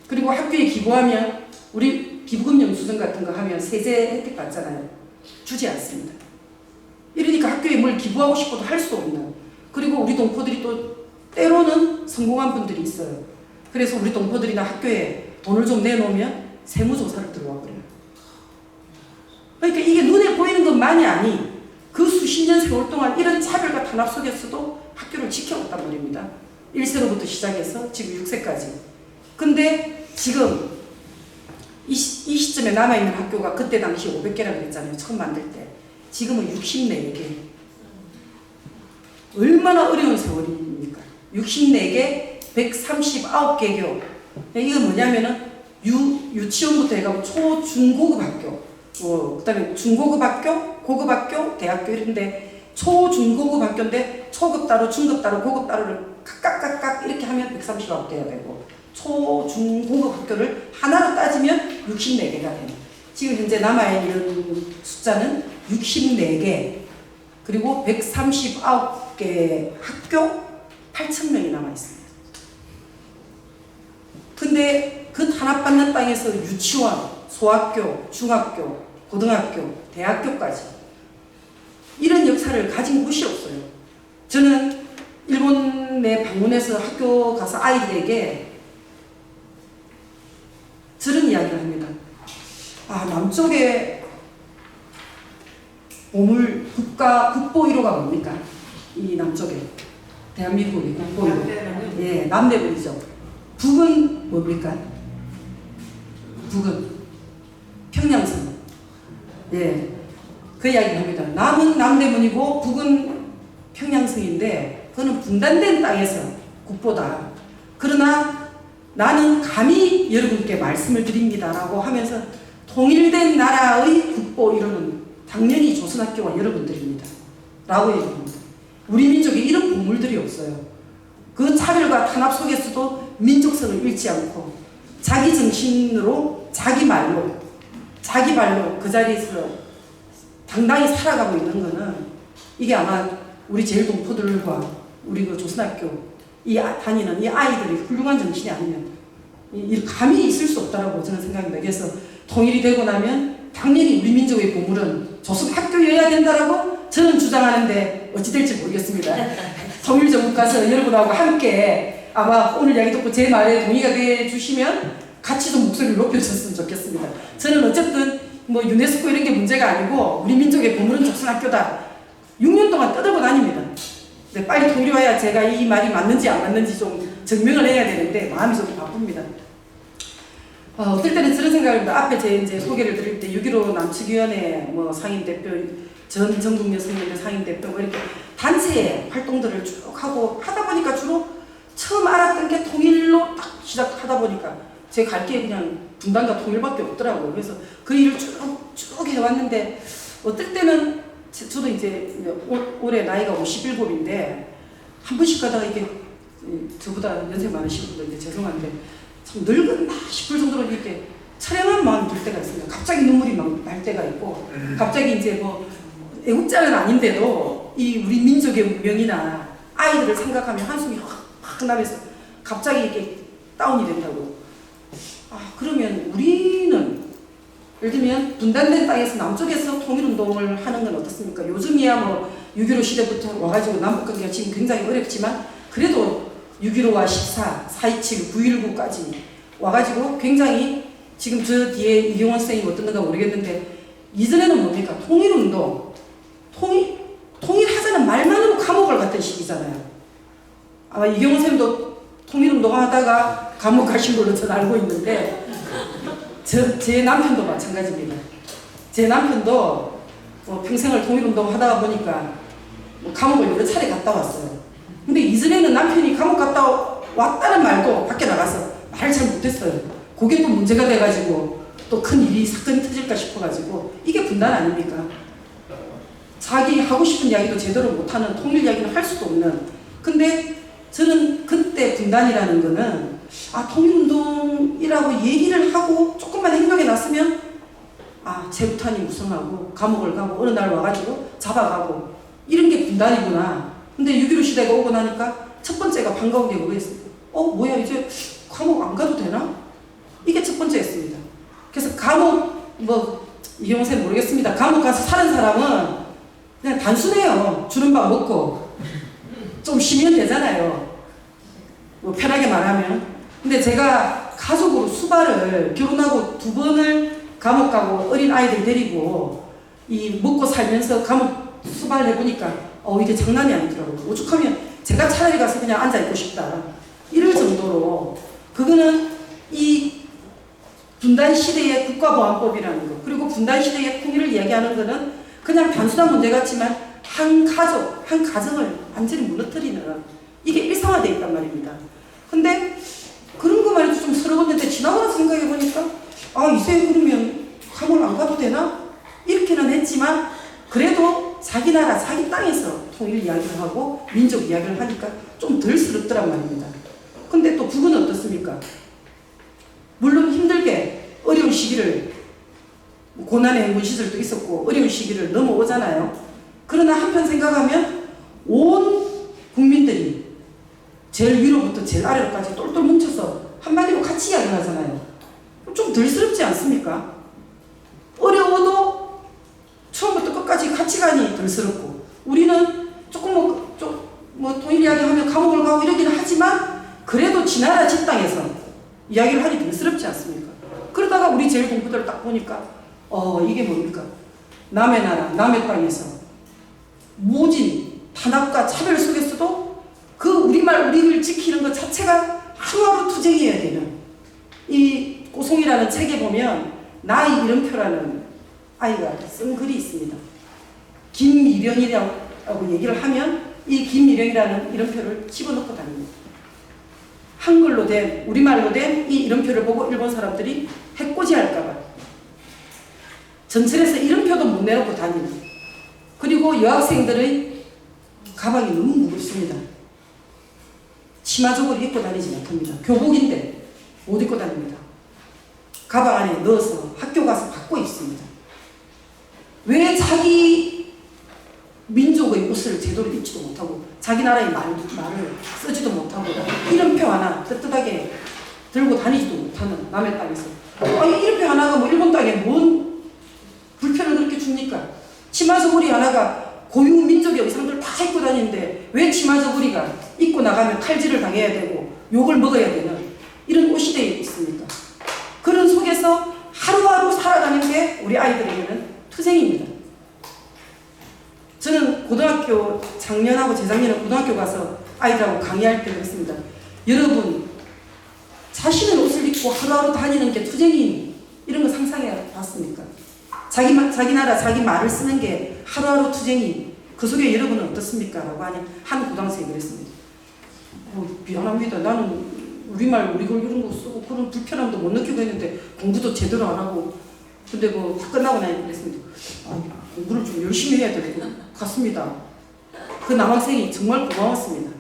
그리고 학교에 기부하면 우리 기부금 영수증 같은 거 하면 세제 혜택 받잖아요. 주지 않습니다. 이러니까 학교에 뭘 기부하고 싶어도 할 수 없는 그리고 우리 동포들이 또 때로는 성공한 분들이 있어요. 그래서 우리 동포들이나 학교에 돈을 좀 내놓으면 세무조사를 들어와 버려요. 그러니까 이게 눈에 보이는 것만이 아니 그 수십 년 세월 동안 이런 차별과 탄압 속에서도 학교를 지켜왔단 말입니다. 1세로부터 시작해서 지금 6세까지. 근데 지금 이 시점에 남아있는 학교가 그때 당시 500개라고 했잖아요. 처음 만들 때. 지금은 64개. 얼마나 어려운 세월입니까? 64개, 139개 교. 이건 뭐냐면은 유치원부터 해가지고 초, 중, 고급 학교. 그 다음에 중고급 학교, 고급 학교, 대학교 이런데 초, 중, 고급 학교인데 초급 따로, 중급 따로, 고급 따로를 각각 이렇게 하면 139개가 되고 초, 중, 고급 학교를 하나로 따지면 64개가 됩니다. 지금 현재 남아있는 숫자는 64개 그리고 139개 학교 8,000명이 남아있습니다. 근데 그 탄압받는 땅에서 유치원, 소학교, 중학교, 고등학교, 대학교까지 이런 역사를 가진 곳이 없어요. 저는 일본에 방문해서 학교 가서 아이들에게 저런 이야기를 합니다. 남쪽에 보물 국보 1호가 뭡니까? 이 남쪽에 대한민국이 국보이고 예, 남대문이죠. 북은 뭡니까? 북은 평양성. 예, 그 이야기를 합니다. 남은 남대문이고 북은 평양성인데 그거는 분단된 땅에서 국보다. 그러나 나는 감히 여러분께 말씀을 드립니다라고 하면서 통일된 나라의 국보 1호는 당연히 조선학교와 여러분들입니다. 라고 얘기합니다. 우리 민족에 이런 보물들이 없어요. 그 차별과 탄압 속에서도 민족성을 잃지 않고 자기 정신으로 자기 말로 자기 발로 그 자리에서 당당히 살아가고 있는 거는 이게 아마 우리 제일동포들과 우리 그 조선학교 다니는 이 아이들이 훌륭한 정신이 아니면 이 감이 있을 수 없다라고 저는 생각합니다. 그래서 통일이 되고 나면 당연히 우리 민족의 보물은 조선학교여야 된다라고 저는 주장하는데 어찌 될지 모르겠습니다. 통일전국 가서 여러분하고 함께 아마 오늘 이야기 듣고 제 말에 동의가 돼 주시면 같이 좀 목소리를 높여줬으면 좋겠습니다. 저는 어쨌든 뭐 유네스코 이런 게 문제가 아니고 우리 민족의 보물은 조선학교다. 6년 동안 떠들고 다닙니다. 네, 빨리 통일이 와야 제가 이 말이 맞는지 안 맞는지 좀 증명을 해야 되는데 마음이 좀 바쁩니다. 어떨 때는 저런 생각을 합니다. 앞에 제 이제 소개를 드릴 때 6.15 남측위원회 뭐 상임대표, 전 전국여성연대 상임대표 뭐 이렇게 단체 활동들을 쭉 하고 하다 보니까 주로 처음 알았던 게 통일로 딱 시작하다 보니까 제 갈 게 그냥 분단과 통일밖에 없더라고요. 그래서 그 일을 쭉 해왔는데 어떨 때는 저도 이제 올해 나이가 57인데 한 번씩 가다가 이게 저보다 연세 많으신 분들 이제 죄송한데 참 늙었나 싶을 정도로 이렇게 처량한 마음이 들 때가 있습니다. 갑자기 눈물이 막 날 때가 있고 갑자기 이제 뭐 애국자는 아닌데도 이 우리 민족의 운명이나 아이들을 생각하면 한숨이 확 나면서 갑자기 이렇게 다운이 된다고. 그러면 우리는 예를 들면 분단된 땅에서 남쪽에서 통일운동을 하는 건 어떻습니까? 요즘이야 뭐 6.15 시대부터 와가지고 남북관계가 지금 굉장히 어렵지만 그래도 6.15와 14, 4.27, 9.19까지 와가지고 굉장히 지금 저 뒤에 이경원 선생님 어떤가 모르겠는데 이전에는 뭡니까? 통일운동, 통일하자는 말만으로 감옥을 갔던 시기잖아요. 아마 이경원 선생님도 통일운동 하다가 감옥 가신 걸로 저는 알고 있는데 제 남편도 마찬가지입니다. 제 남편도 평생을 통일운동 하다가 보니까 감옥을 여러 차례 갔다 왔어요. 근데 이전에는 남편이 감옥 갔다 왔다는 말도 밖에 나가서 말을 잘 못했어요. 그게 또 문제가 돼가지고 또 큰 일이 사건이 터질까 싶어가지고 이게 분단 아닙니까? 자기 하고 싶은 이야기도 제대로 못하는 통일 이야기는 할 수도 없는. 근데 저는 그때 분단이라는 거는 통일운동이라고 얘기를 하고 조금만 행동에 났으면 제부탄이 무성하고 감옥을 가고 어느 날 와가지고 잡아가고 이런 게 분단이구나. 근데 6.15 시대가 오고 나니까 첫 번째가 반가운 게 뭐였어요? 뭐야 이제 감옥 안 가도 되나? 이게 첫 번째였습니다. 그래서 감옥 이경원 선생님 모르겠습니다. 감옥 가서 사는 사람은 그냥 단순해요. 주는 밥 먹고 좀 쉬면 되잖아요. 뭐 편하게 말하면. 근데 제가 가족으로 수발을 결혼하고 2번을 감옥 가고 어린 아이들 데리고 이 먹고 살면서 감옥 수발을 해보니까 이게 장난이 아니더라고요. 오죽하면 제가 차라리 가서 그냥 앉아있고 싶다. 이럴 정도로 그거는 이 분단시대의 국가보안법이라는 거 그리고 분단시대의 통일을 이야기하는 거는 그냥 단순한 문제 같지만 한 가족, 한 가정을 완전히 무너뜨리는 이게 일상화되어 있단 말입니다. 근데 그런 것만 해도 좀 서러웠는데 지나고 나서 생각해보니까 이제 그러면 감옥을 안 가도 되나? 이렇게는 했지만 그래도 자기 나라, 자기 땅에서 통일 이야기를 하고 민족 이야기를 하니까 좀 덜 서럽더란 말입니다. 근데 또 북은 어떻습니까? 물론 힘들게 어려운 시기를 고난의 행군 시절도 있었고 어려운 시기를 넘어오잖아요. 그러나 한편 생각하면 온 국민들이 제일 위로부터 제일 아래로까지 똘똘 뭉쳐서 한마디로 같이 이야기를 하잖아요. 좀 덜 스럽지 않습니까? 어려워도 처음부터 끝까지 같이 가니 덜 스럽고 우리는 조금 통일 이야기하면 감옥을 가고 이러기는 하지만 그래도 지 나라 지 땅에서 이야기를 하니 덜 스럽지 않습니까? 그러다가 우리 제일 동포들을 딱 보니까 이게 뭡니까? 남의 나라, 남의 땅에서 모진 탄압과 차별 속에서도 그 우리말 우리를 지키는 것 자체가 하루하루 투쟁해야 되는 이 꼬송이라는 책에 보면 나의 이름표라는 아이가 쓴 글이 있습니다. 김미령이라고 얘기를 하면 이 김미령이라는 이름표를 집어넣고 다닙니다. 한글로 된 우리말로 된 이 이름표를 보고 일본 사람들이 해코지할까봐 전철에서 이름표도 못 내놓고 다닙니다. 그리고 여학생들의 가방이 너무 무겁습니다. 치마 저고리 입고 다니지 못합니다. 교복인데 못 입고 다닙니다. 가방 안에 넣어서 학교 가서 갖고 있습니다. 왜 자기 민족의 옷을 제대로 입지도 못하고 자기 나라의 말을 쓰지도 못하고 이름표 하나 떳떳하게 들고 다니지도 못하는 남의 땅에서 아니 이름표 하나가 뭐 일본 땅에 뭔 불편을 그렇게 줍니까? 치마 저고리 하나가 고유 민족의 의상들 다 입고 다니는데 왜 치마 저고리가 입고 나가면 칼질을 당해야 되고 욕을 먹어야 되는 이런 옷시대에 있습니까? 그런 속에서 하루하루 살아가는 게 우리 아이들에게는 투쟁입니다. 저는 고등학교 작년하고 재작년에 고등학교 가서 아이들하고 강의할 때 그랬습니다. 여러분 자신의 옷을 입고 하루하루 다니는 게 투쟁이 이런 거 상상해 봤습니까? 자기 나라 자기 말을 쓰는 게 하루하루 투쟁이 그 속에 여러분은 어떻습니까? 라고 하니 한 고등학생이 그랬습니다. 미안합니다. 나는 우리말 우리글 이런 거 쓰고 그런 불편함도 못 느끼고 있는데 공부도 제대로 안 하고 근데 뭐 끝나고 나니 그랬습니다. 공부를 좀 열심히 해야 될 것 같습니다. 그 남학생이 정말 고마웠습니다.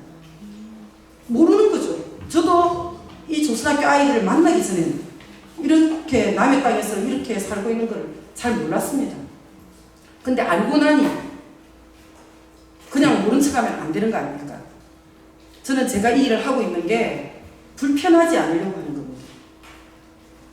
모르는 거죠. 저도 이 조선학교 아이들을 만나기 전에는 이렇게 남의 땅에서 이렇게 살고 있는 걸 잘 몰랐습니다. 근데 알고 나니 그냥 모른 척하면 안 되는 거 아닙니까? 저는 제가 이 일을 하고 있는 게 불편하지 않으려고 하는 겁니다.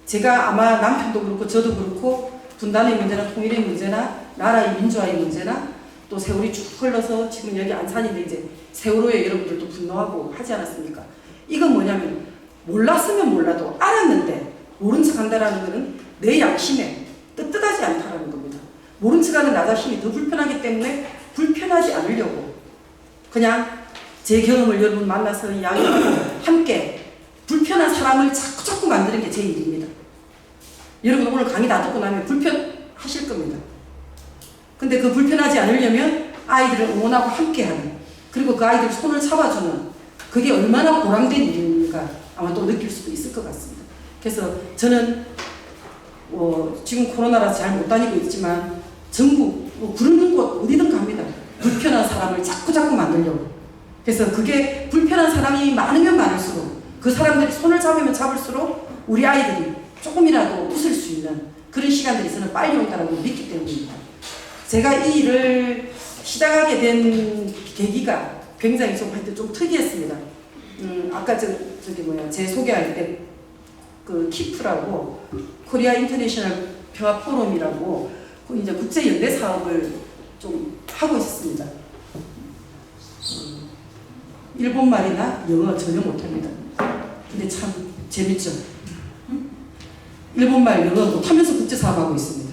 제가 아마 남편도 그렇고 저도 그렇고 분단의 문제나 통일의 문제나 나라의 민주화의 문제나 또 세월이 쭉 흘러서 지금 여기 안산인데 이제 세월호에 여러분들도 분노하고 하지 않았습니까? 이건 뭐냐면 몰랐으면 몰라도 알았는데 모른 척 한다라는 것은 내 양심에 떳떳하지 않다라는 겁니다. 모른 척하는 나 자신이 더 불편하기 때문에 불편하지 않으려고 그냥 제 경험을 여러분 만나서 이야기하고 함께 불편한 사람을 자꾸 만드는 게 제 일입니다. 여러분 오늘 강의 다 듣고 나면 불편하실 겁니다. 근데 그 불편하지 않으려면 아이들을 응원하고 함께하는 그리고 그 아이들 손을 잡아주는 그게 얼마나 보람된 일인가 아마 또 느낄 수도 있을 것 같습니다. 그래서 저는 지금 코로나라서 잘 못 다니고 있지만 전국 부르는 곳 어디든 갑니다. 불편한 사람을 자꾸 만들려고. 그래서 그게 불편한 사람이 많으면 많을수록 그 사람들이 손을 잡으면 잡을수록 우리 아이들이 조금이라도 웃을 수 있는 그런 시간들이 저는 빨리 온다고 믿기 때문입니다. 제가 이 일을 시작하게 된 계기가 굉장히 좀 특이했습니다. 아까 제 소개할 때 그 키프라고 코리아 인터내셔널 평화 포럼이라고 이제 국제 연대 사업을 좀 하고 있습니다. 일본말이나 영어 전혀 못합니다. 근데 참 재밌죠. 일본말 영어 못하면서 국제 사업하고 있습니다.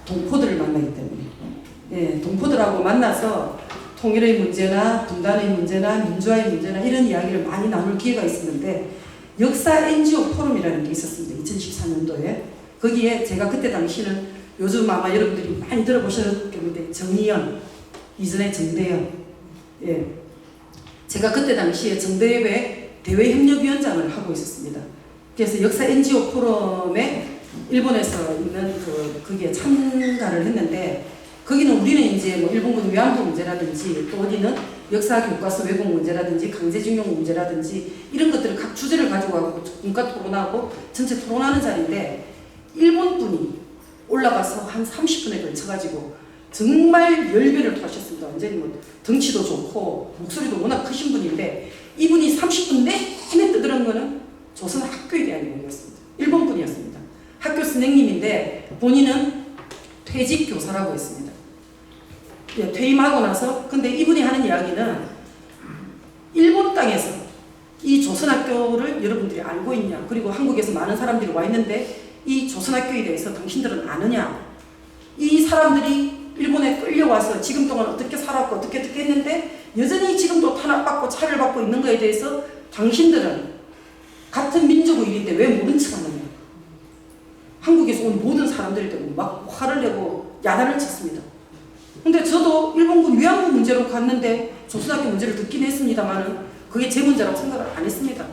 동포들을 만나기 때문에. 예, 동포들하고 만나서 통일의 문제나 분단의 문제나 민주화의 문제나 이런 이야기를 많이 나눌 기회가 있었는데 역사 NGO 포럼이라는 게 있었습니다. 2014년도에. 거기에 제가 그때 당시는 요즘 아마 여러분들이 많이 들어보셨겠는데 정의연, 이전에 정대연. 예. 제가 그때 당시에 정대회 대외협력위원장을 하고 있었습니다. 그래서 역사 NGO 포럼에 일본에서 있는 거기에 참가를 했는데 거기는 우리는 이제 뭐 일본군 위안부 문제라든지 또 어디는 역사 교과서 왜곡 문제라든지 강제징용 문제라든지 이런 것들을 각 주제를 가지고 가고 문과 토론하고 전체 토론하는 자리인데 일본 분이 올라가서 한 30분에 걸쳐가지고 정말 열변을 토하셨습니다. 완전히 뭐 덩치도 좋고 목소리도 워낙 크신 분인데 이분이 30분 내내 떠드는 거는 조선 학교에 대한 이야기였습니다. 일본 분이었습니다. 학교 선생님인데 본인은 퇴직 교사라고 했습니다. 예, 퇴임하고 나서 근데 이분이 하는 이야기는 일본 땅에서 이 조선학교를 여러분들이 알고 있냐 그리고 한국에서 많은 사람들이 와 있는데 이 조선학교에 대해서 당신들은 아느냐 이 사람들이 일본에 끌려와서 지금 동안 어떻게 살았고 어떻게 했는데 여전히 지금도 탄압받고 차별받고 있는 거에 대해서 당신들은 같은 민족의 일인데 왜 모른 척 하느냐. 한국에서 온 모든 사람들이 되고 막 화를 내고 야단을 쳤습니다. 근데 저도 일본군 위안부 문제로 갔는데 조선학교 문제를 듣긴 했습니다만은 그게 제 문제라고 생각을 안 했습니다.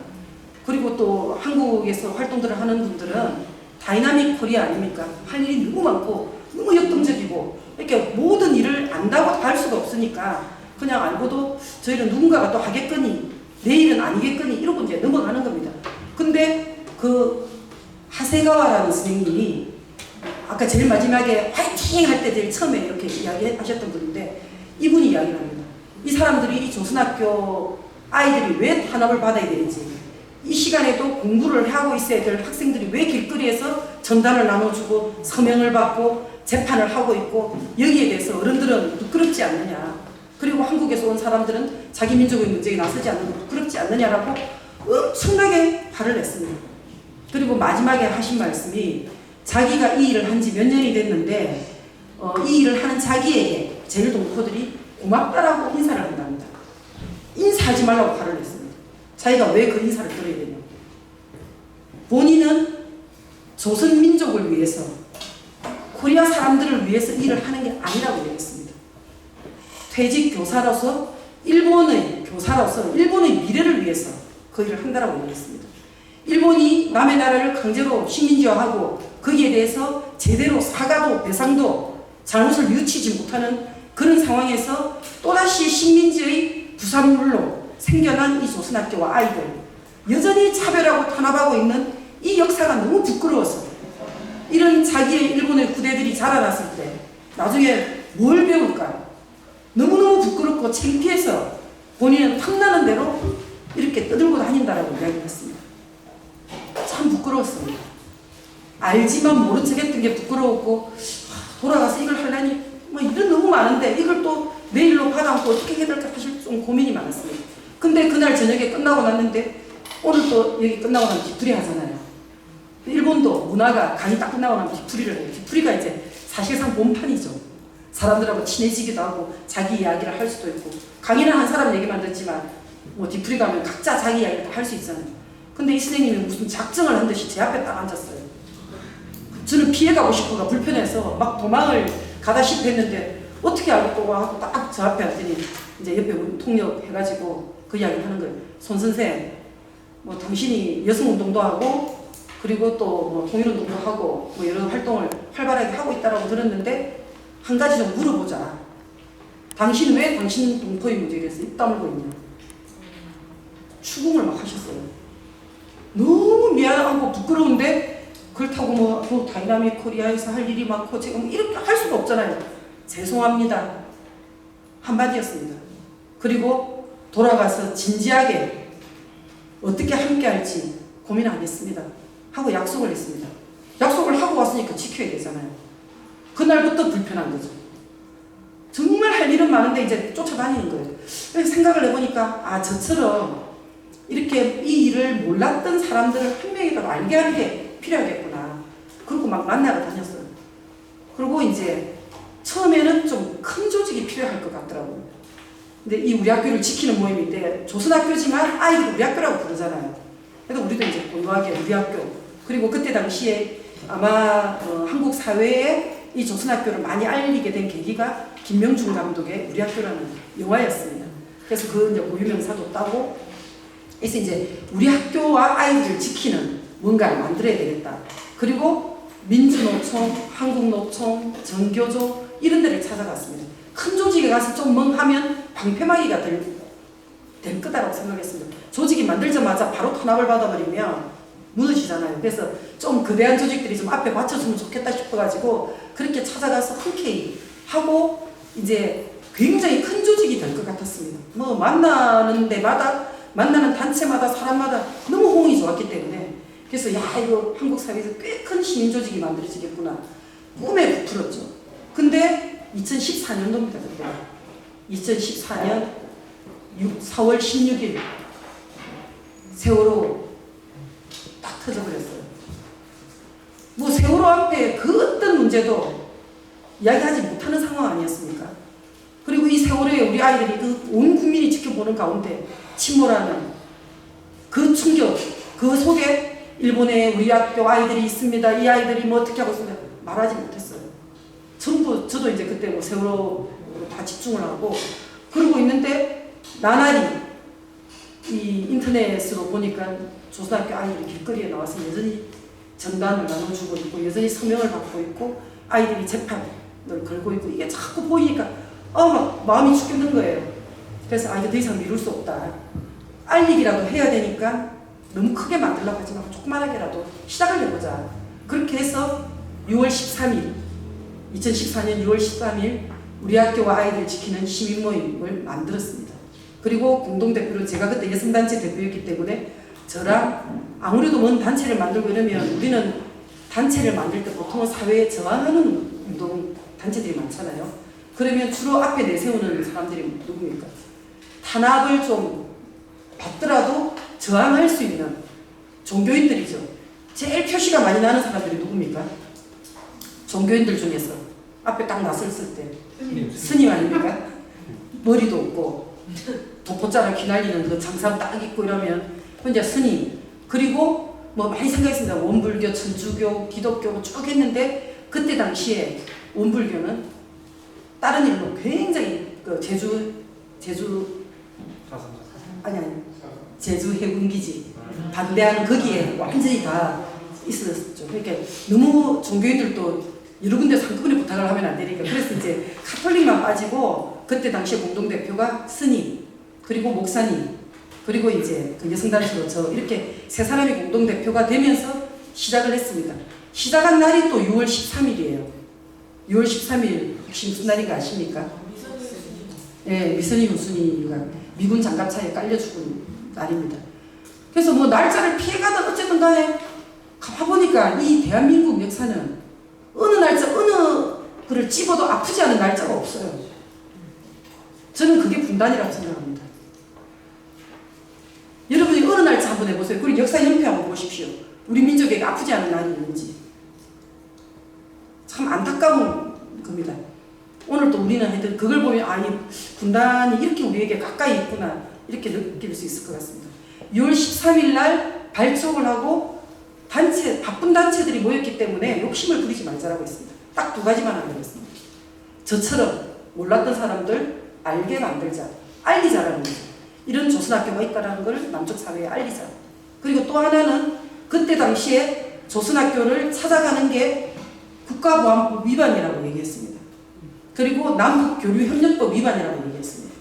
그리고 또 한국에서 활동들을 하는 분들은 다이나믹 코리아 아닙니까? 할 일이 너무 많고 너무 역동적이고 이렇게 모든 일을 안다고 다 할 수가 없으니까 그냥 알고도 저희는 누군가가 또 하겠거니 내일은 아니겠거니 이러고 이제 넘어가는 겁니다. 근데 그 하세가와라는 선생님이 아까 제일 마지막에 화이팅 할 때 제일 처음에 이렇게 이야기하셨던 분인데 이분이 이야기를 합니다. 이 사람들이 이 조선학교 아이들이 왜 탄압을 받아야 되는지 이 시간에도 공부를 하고 있어야 될 학생들이 왜 길거리에서 전단을 나눠주고 서명을 받고 재판을 하고 있고 여기에 대해서 어른들은 부끄럽지 않느냐. 그리고 한국에서 온 사람들은 자기 민족의 문제에 나서지 않는 거 부끄럽지 않느냐라고 엄청나게 화를 냈습니다. 그리고 마지막에 하신 말씀이 자기가 이 일을 한 지 몇 년이 됐는데 이 일을 하는 자기에게 제일 동포들이 고맙다라고 인사를 한답니다. 인사하지 말라고 화를 냈습니다. 자기가 왜 그 인사를 들어야 되냐. 본인은 조선 민족을 위해서 코리아 사람들을 위해서 일을 하는 게 아니라고 얘기했습니다. 퇴직 교사로서 일본의 교사로서 일본의 미래를 위해서 그 일을 한다라고 얘기했습니다. 일본이 남의 나라를 강제로 식민지화하고 거기에 대해서 제대로 사과도 배상도 잘못을 뉘우치지 못하는 그런 상황에서 또다시 식민지의 부산물로 생겨난 이 조선학교와 아이들 여전히 차별하고 탄압하고 있는 이 역사가 너무 부끄러워서 이런 자기의 일본의 구대들이 자라났을 때 나중에 뭘 배울까 너무너무 부끄럽고 창피해서 본인은 탐나는 대로 이렇게 떠들고 다닌다라고 이야기했습니다. 참 부끄러웠습니다. 알지만 모른 척 했던 게 부끄러웠고 돌아가서 이걸 하려니 뭐 일은 너무 많은데 이걸 또 내일로 받아먹고 어떻게 해야 될까 사실 좀 고민이 많았습니다. 근데 그날 저녁에 끝나고 났는데 오늘 또 여기 끝나고 나면 뒤풀이 하잖아요. 일본도 문화가 강의 딱 끝나고 나면 뒤풀이를 해요. 뒤풀이가 이제 사실상 본판이죠. 사람들하고 친해지기도 하고 자기 이야기를 할 수도 있고 강의는 한 사람 얘기만 듣지만 뭐 뒤풀이 가면 각자 자기 이야기를 다 할 수 있잖아요. 근데 이 선생님이 무슨 작정을 한 듯이 제 앞에 딱 앉았어요. 저는 피해가고 싶어가 불편해서 막 도망을 가다시피 했는데 어떻게 알고 하고 딱 저 앞에 왔더니 이제 옆에 통역 해가지고 그 이야기 하는 거예요. 손 선생, 뭐 당신이 여성운동도 하고 그리고 또 뭐 통일운동도 하고 뭐 여러 활동을 활발하게 하고 있다라고 들었는데 한 가지 좀 물어보자. 당신 왜 당신 동포의 문제에 대해서 입 다물고 있냐. 추궁을 막 하셨어요. 너무 미안하고 부끄러운데 그렇다고 뭐 다이나믹 코리아에서 할 일이 많고 지금 이렇게 할 수가 없잖아요. 죄송합니다. 한마디였습니다. 그리고 돌아가서 진지하게 어떻게 함께 할지 고민하겠습니다. 하고 약속을 했습니다. 약속을 하고 왔으니까 지켜야 되잖아요. 그날부터 불편한 거죠. 정말 할 일은 많은데 이제 쫓아다니는 거예요. 그래서 생각을 해보니까 저처럼 이렇게 이 일을 몰랐던 사람들을 한 명이라도 알게 하는 게 필요하겠구나. 그리고 막 만나러 다녔어요. 그리고 이제 처음에는 좀 큰 조직이 필요할 것 같더라고요. 근데 이 우리 학교를 지키는 모임인데 조선학교지만 아이들 우리 학교라고 부르잖아요. 그래서 우리도 이제 공부하기에 우리 학교. 그리고 그때 당시에 아마 한국 사회에 이 조선학교를 많이 알리게 된 계기가 김명중 감독의 우리 학교라는 영화였습니다. 그래서 그 이제 고유명사도 따고 그래서 이제 우리 학교와 아이들을 지키는 뭔가를 만들어야 되겠다. 그리고 민주노총, 한국노총, 전교조 이런 데를 찾아갔습니다. 큰 조직에 가서 좀 멍하면 방패막이가 될 거다라고 생각했습니다. 조직이 만들자마자 바로 탄압을 받아버리면 무너지잖아요. 그래서 좀 거대한 조직들이 좀 앞에 받쳐주면 좋겠다 싶어가지고 그렇게 찾아가서 흔쾌히 하고 이제 굉장히 큰 조직이 될 것 같았습니다. 뭐 만나는 데마다 만나는 단체마다 사람마다 너무 호응이 좋았기 때문에 그래서 이거 한국 사회에서 꽤 큰 시민 조직이 만들어지겠구나 꿈에 부풀었죠. 근데 2014년도입니다. 그때 2014년 4월 16일 세월호 딱 터져버렸어요. 뭐 세월호 앞에 그 어떤 문제도 이야기하지 못하는 상황 아니에요. 세월호에 우리 아이들이 그 온 국민이 지켜보는 가운데 침몰하는 그 충격, 그 속에 일본에 우리 학교 아이들이 있습니다. 이 아이들이 뭐 어떻게 하고 있습니다. 말하지 못했어요. 전부 저도 이제 그때 뭐 세월호 다 집중을 하고 그러고 있는데 나날이 이 인터넷으로 보니까 조선학교 아이들이 길거리에 나와서 여전히 전단을 나눠주고 있고 여전히 서명을 받고 있고 아이들이 재판을 걸고 있고 이게 자꾸 보이니까 막 마음이 죽겠는 거예요. 그래서 이제 더 이상 미룰 수 없다. 알리기라도 해야 되니까 너무 크게 만들려고 하지 말고 조그만하게라도 시작을 해보자. 그렇게 해서 6월 13일 2014년 6월 13일 우리 학교와 아이들 지키는 시민 모임을 만들었습니다. 그리고 공동대표로 제가 그때 여성단체 대표였기 때문에 저랑 아무래도 뭔 단체를 만들고 이러면 우리는 단체를 만들 때 보통은 사회에 저항하는 운동 단체들이 많잖아요. 그러면 주로 앞에 내세우는 사람들이 누구입니까? 탄압을 좀 받더라도 저항할 수 있는 종교인들이죠. 제일 표시가 많이 나는 사람들이 누굽니까? 종교인들 중에서 앞에 딱 나섰을 때 스님 아닙니까? 머리도 없고 도포자를 휘날리는 그 장상 딱 입고 이러면 혼자 스님. 그리고 뭐 많이 생각했습니다. 원불교, 천주교, 기독교 쭉 했는데 그때 당시에 원불교는 다른 일로 굉장히 그 제주 해군기지 반대하는 거기에 완전히 다 있었죠. 그러니까 너무 종교인들도 여러 군데서 한꺼번에 부탁을 하면 안 되니까 그래서 이제 카톨릭만 빠지고 그때 당시에 공동대표가 스님 그리고 목사님 그리고 이제 그 여성단체로 저 이렇게 세 사람이 공동대표가 되면서 시작을 했습니다. 시작한 날이 또 6월 13일이에요. 6월 13일 혹시 무슨 날인가 아십니까? 네, 미선희 교수님가 미군 장갑차에 깔려 죽은 날입니다. 그래서 뭐 날짜를 피해가든 어쨌든 간에 가보니까 이 대한민국 역사는 어느 날짜 어느 그를 찝어도 아프지 않은 날짜가 없어요. 저는 그게 분단이라고 생각합니다. 여러분이 어느 날짜 한번 해보세요. 그리고 역사 연표 한번 보십시오. 우리 민족에게 아프지 않은 날이 있는지. 참 안타까운 겁니다. 오늘 또 우리는 하여튼 그걸 보면 이 분단이 이렇게 우리에게 가까이 있구나 이렇게 느낄 수 있을 것 같습니다. 6월 13일 날 발족을 하고 바쁜 단체들이 모였기 때문에 욕심을 부리지 말자라고 했습니다. 딱 두 가지만 하려고 했습니다. 저처럼 몰랐던 사람들 알게 만들자, 알리자라는 거죠. 이런 조선학교가 있다는 걸 남쪽 사회에 알리자. 그리고 또 하나는 그때 당시에 조선학교를 찾아가는 게 국가보안법 위반이라고 얘기했습니다. 그리고 남북교류협력법 위반이라고 얘기했습니다.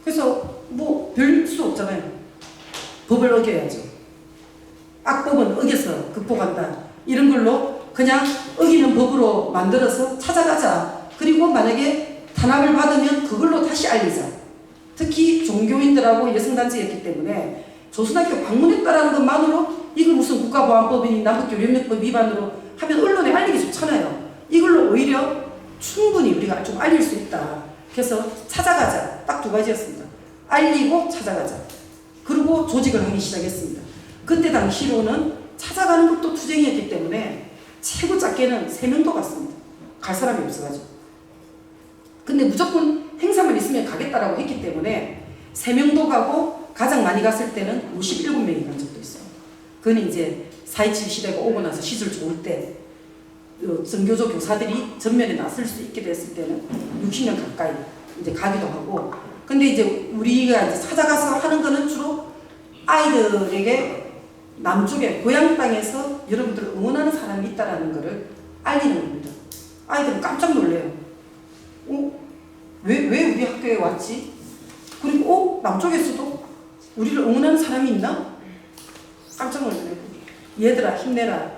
그래서 뭐 별 수 없잖아요. 법을 어겨야죠. 악법은 어겨서 극복한다. 이런 걸로 그냥 어기는 법으로 만들어서 찾아가자. 그리고 만약에 탄압을 받으면 그걸로 다시 알리자. 특히 종교인들하고 여성단체였기 때문에 조선학교 방문했다라는 것만으로 이걸 무슨 국가보안법이니 남북교류협력법 위반으로 하면 언론에 알리기 좋잖아요. 이걸로 오히려 충분히 우리가 좀 알릴 수 있다. 그래서 찾아가자. 딱 두 가지였습니다. 알리고 찾아가자. 그리고 조직을 하기 시작했습니다. 그때 당시로는 찾아가는 것도 투쟁이었기 때문에 최고 작게는 3명도 갔습니다. 갈 사람이 없어가지고. 근데 무조건 행사만 있으면 가겠다라고 했기 때문에 3명도 가고 가장 많이 갔을 때는 57명이 간 적도 있어요. 그건 이제 4.27 시대가 오고 나서 시절 좋을 때 선교조 교사들이 전면에 나설 수 있게 됐을 때는 60명 가까이 이제 가기도 하고. 근데 이제 우리가 이제 찾아가서 하는 거는 주로 아이들에게 남쪽에 고향 땅에서 여러분들을 응원하는 사람이 있다라는 것을 알리는 겁니다. 아이들은 깜짝 놀래요. 왜 우리 학교에 왔지? 그리고 남쪽에서도 우리를 응원하는 사람이 있나? 깜짝 놀래요. 얘들아 힘내라.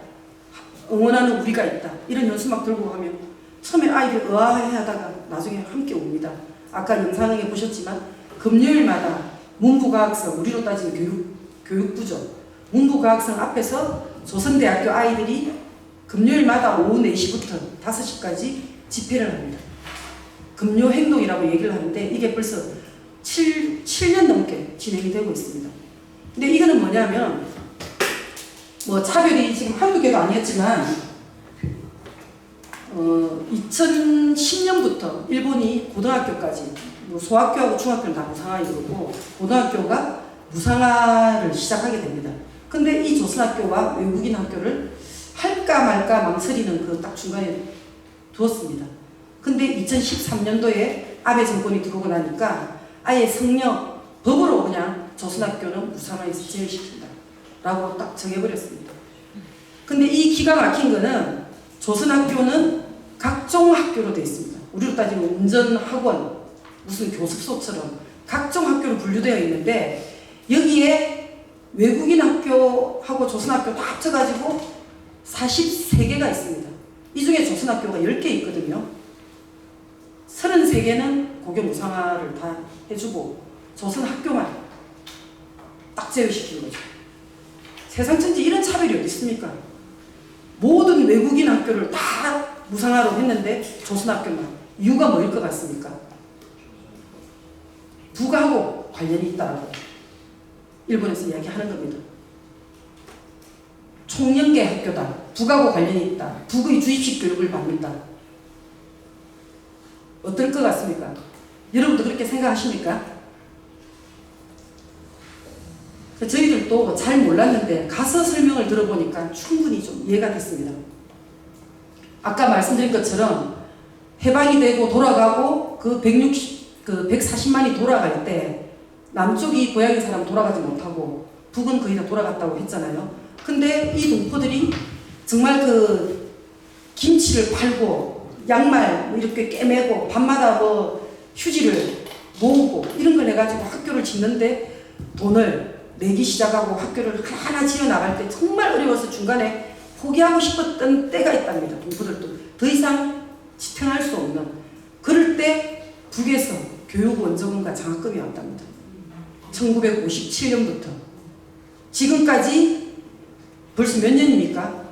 응원하는 우리가 있다. 이런 연수막 들고 가면 처음에 아이들 의아해하다가 나중에 함께 옵니다. 아까 영상에 보셨지만 금요일마다 문부과학성, 우리로 따지면 교육부죠. 문부과학성 앞에서 조선대학교 아이들이 금요일마다 오후 4시부터 5시까지 집회를 합니다. 금요행동이라고 얘기를 하는데 이게 벌써 7년 넘게 진행이 되고 있습니다. 근데 이거는 뭐냐면 뭐 차별이 지금 한두 개가 아니었지만 2010년부터 일본이 고등학교까지 뭐 소학교하고 중학교는 다 무상화 이루고 고등학교가 무상화를 시작하게 됩니다. 근데 이 조선학교와 외국인 학교를 할까 말까 망설이는 그 딱 중간에 두었습니다. 근데 2013년도에 아베 정권이 들어오고 나니까 아예 성령 법으로 그냥 조선학교는 무상화에서 제외시킨다 라고 딱 정해버렸습니다. 근데 이 기가 막힌 거는 조선학교는 각종 학교로 되어 있습니다. 우리로 따지면 운전학원, 무슨 교습소처럼 각종 학교로 분류되어 있는데 여기에 외국인 학교하고 조선학교 다 합쳐가지고 43개가 있습니다. 이 중에 조선학교가 10개 있거든요. 33개는 고교 무상화를 다 해주고 조선학교만 딱 제외시키는 거죠. 세상 천지 이런 차별이 어디 있습니까? 모든 외국인 학교를 다 무상화로 했는데 조선학교만. 이유가 뭐일 것 같습니까? 북하고 관련이 있다고 일본에서 이야기하는 겁니다. 총연계 학교다. 북하고 관련이 있다. 북의 주입식 교육을 받는다. 어떨 것 같습니까? 여러분도 그렇게 생각하십니까? 저희들도 잘 몰랐는데 가서 설명을 들어보니까 충분히 좀 이해가 됐습니다. 아까 말씀드린 것처럼 해방이 되고 돌아가고 그 140만이 돌아갈 때 남쪽이 고향인 사람 돌아가지 못하고 북은 거의 다 돌아갔다고 했잖아요. 근데 이 동포들이 정말 그 김치를 팔고 양말 뭐 이렇게 꿰매고 밤마다 뭐 휴지를 모으고 이런 걸 해가지고 학교를 짓는데 돈을 내기 시작하고 학교를 하나하나 지어나갈 때 정말 어려워서 중간에 포기하고 싶었던 때가 있답니다. 동포들도 더 이상 지탱할 수 없는 그럴 때 북에서 교육원조금과 장학금이 왔답니다. 1957년부터 지금까지 벌써 몇 년입니까?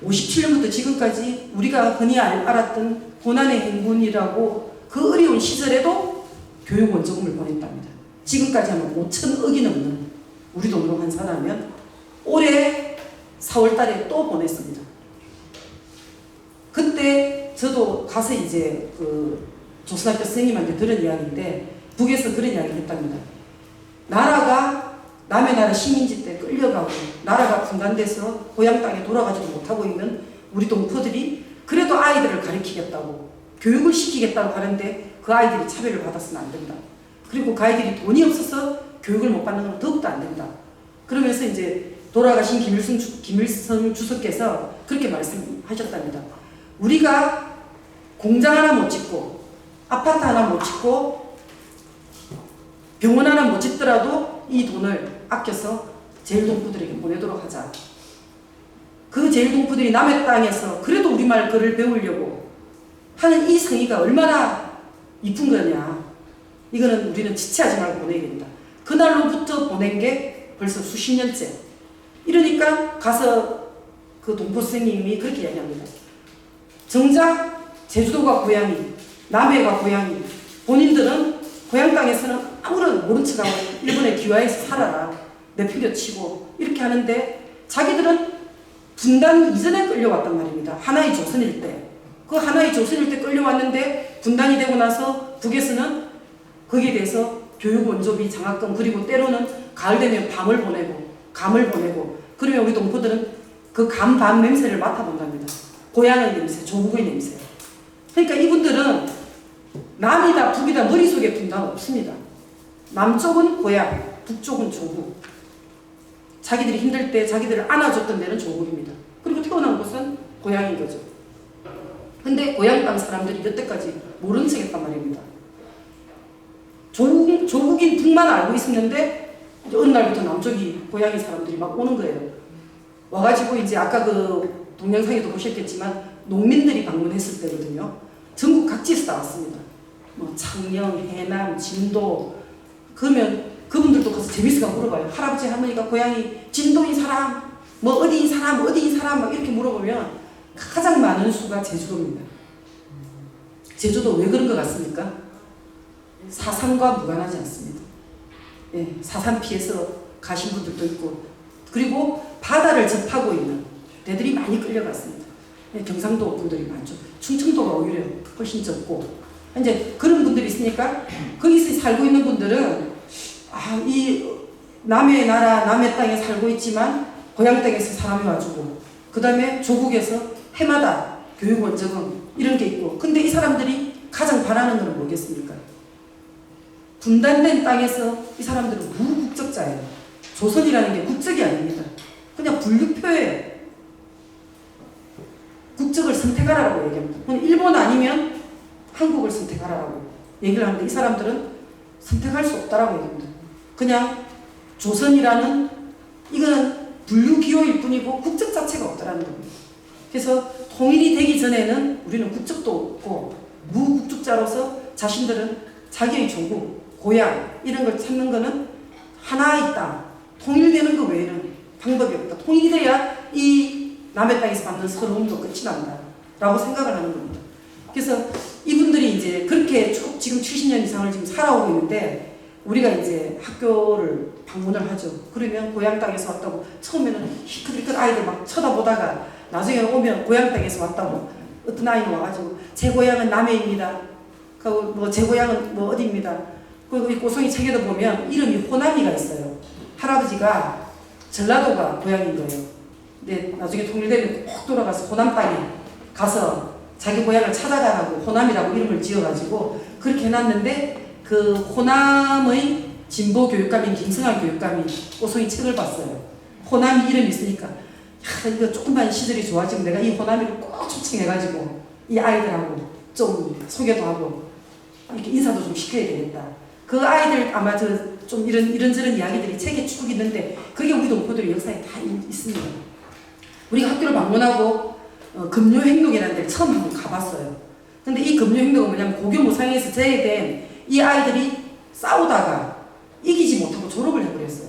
57년부터 지금까지 우리가 흔히 알았던 고난의 행군이라고 그 어려운 시절에도 교육원조금을 보냈답니다. 지금까지 하면 5천억이 넘는 우리 돈으로 환산하면 올해 4월 달에 또 보냈습니다. 그때 저도 가서 이제 그 조선학교 선생님한테 들은 이야기인데 북에서 그런 이야기를 했답니다. 나라가 남의 나라 식민지 때 끌려가고 나라가 분단돼서 고향 땅에 돌아가지도 못하고 있는 우리 동포들이 그래도 아이들을 가르치겠다고 교육을 시키겠다고 하는데 그 아이들이 차별을 받았으면 안 된다. 그리고 그 아이들이 돈이 없어서 교육을 못 받는 건 더욱더 안 된다. 그러면서 이제 돌아가신 김일성 주석께서 그렇게 말씀하셨답니다. 우리가 공장 하나 못 짓고 아파트 하나 못 짓고 병원 하나 못 짓더라도 이 돈을 아껴서 제일동포들에게 보내도록 하자. 그 제일동포들이 남의 땅에서 그래도 우리말 글을 배우려고 하는 이 성의가 얼마나 이쁜 거냐. 이거는 우리는 지체하지 말고 보내야 된다. 그날로부터 보낸 게 벌써 수십 년째. 이러니까 가서 그 동포 선생님이 그렇게 이야기합니다. 정작 제주도가 고향이, 남해가 고향이, 본인들은 고향 땅에서는 아무런 모른 척하고 일본에 귀화해서 살아라. 내팽겨치고 이렇게 하는데 자기들은 분단 이전에 끌려왔단 말입니다. 하나의 조선일 때. 그 하나의 조선일 때 끌려왔는데 분단이 되고 나서 북에서는 거기에 대해서 교육 원조비, 장학금, 그리고 때로는 가을 되면 밤을 보내고 감을 보내고 그러면 우리 동포들은 그 감, 밤 냄새를 맡아본답니다. 고향의 냄새, 조국의 냄새. 그러니까 이분들은 남이다 북이다 머릿속에 분단 없습니다. 남쪽은 고향, 북쪽은 조국. 자기들이 힘들 때 자기들을 안아줬던 데는 조국입니다. 그리고 태어난 곳은 고향인 거죠. 근데 고향 땅 사람들이 여태까지 모른 척 했단 말입니다. 조국인 북만 알고 있었는데 어느 날부터 남쪽이 고향인 사람들이 막 오는 거예요. 와가지고 이제 아까 그 동영상에도 보셨겠지만 농민들이 방문했을 때거든요. 전국 각지에서 나왔습니다. 뭐 창녕, 해남, 진도. 그러면 그분들도 가서 재밌어가 물어봐요. 할아버지 할머니가 고향이 진도인 사람, 뭐 어디인 사람, 어디인 사람 막 이렇게 물어보면 가장 많은 수가 제주도입니다. 제주도 왜 그런 것 같습니까? 사상과 무관하지 않습니다. 예, 사상 피해서 가신 분들도 있고 그리고 바다를 접하고 있는 데들이 많이 끌려갔습니다. 경상도 분들이 많죠. 충청도가 오히려 훨씬 적고 이제 그런 분들이 있으니까 거기서 살고 있는 분들은 이 남의 나라 남의 땅에 살고 있지만 고향 땅에서 사람이 와주고 그 다음에 조국에서 해마다 교육 원정금 이런 게 있고 근데 이 사람들이 가장 바라는 건 뭐겠습니까? 분단된 땅에서 이 사람들은 무국적자예요. 조선이라는 게 국적이 아닙니다. 그냥 분류표예요. 국적을 선택하라고 얘기합니다. 일본 아니면 한국을 선택하라고 얘기를 하는데 이 사람들은 선택할 수 없다라고 얘기합니다. 그냥 조선이라는 이거는 분류 기호일 뿐이고 국적 자체가 없다라는 겁니다. 그래서 통일이 되기 전에는 우리는 국적도 없고 무국적자로서 자신들은 자기의 조국, 고향 이런 걸 찾는 거는 하나의 땅, 통일되는 거 외에는 방법이 없다. 통일이 돼야 이 남의 땅에서 받는 서러움도 끝이 난다 라고 생각을 하는 겁니다. 그래서 이분들이 이제 그렇게 쭉 지금 70년 이상을 지금 살아오고 있는데 우리가 이제 학교를 방문을 하죠. 그러면 고향 땅에서 왔다고 처음에는 희끗희끗 아이들 막 쳐다보다가 나중에 오면 고향 땅에서 왔다고 어떤 아이는 와가지고 제 고향은 남해입니다. 뭐 제 고향은 뭐 어디입니다. 그리고 이 고성이 책에도 보면 이름이 호남이가 있어요. 할아버지가 전라도가 고향인 거예요. 근데 나중에 통일되면 꼭 돌아가서 호남 땅에 가서 자기 고향을 찾아가라고 호남이라고 이름을 지어가지고 그렇게 해놨는데 그 호남의 진보 교육감인 김성환 교육감이 고성이 책을 봤어요. 호남 이름이 있으니까 이거 조금만 시절이 좋아지면 내가 이 호남이를 꼭 초청해가지고 이 아이들하고 좀 소개도 하고 이렇게 인사도 좀 시켜야 되겠다. 그 아이들 아마 좀 이런저런 이야기들이 책에 쭉 있는데 그게 우리 동포들의 역사에 다 있습니다. 우리가 학교를 방문하고 금요행동이라는 데를 처음 한번 가봤어요. 근데 이 금요행동은 뭐냐면 고교무상에서 제외된 이 아이들이 싸우다가 이기지 못하고 졸업을 해버렸어요.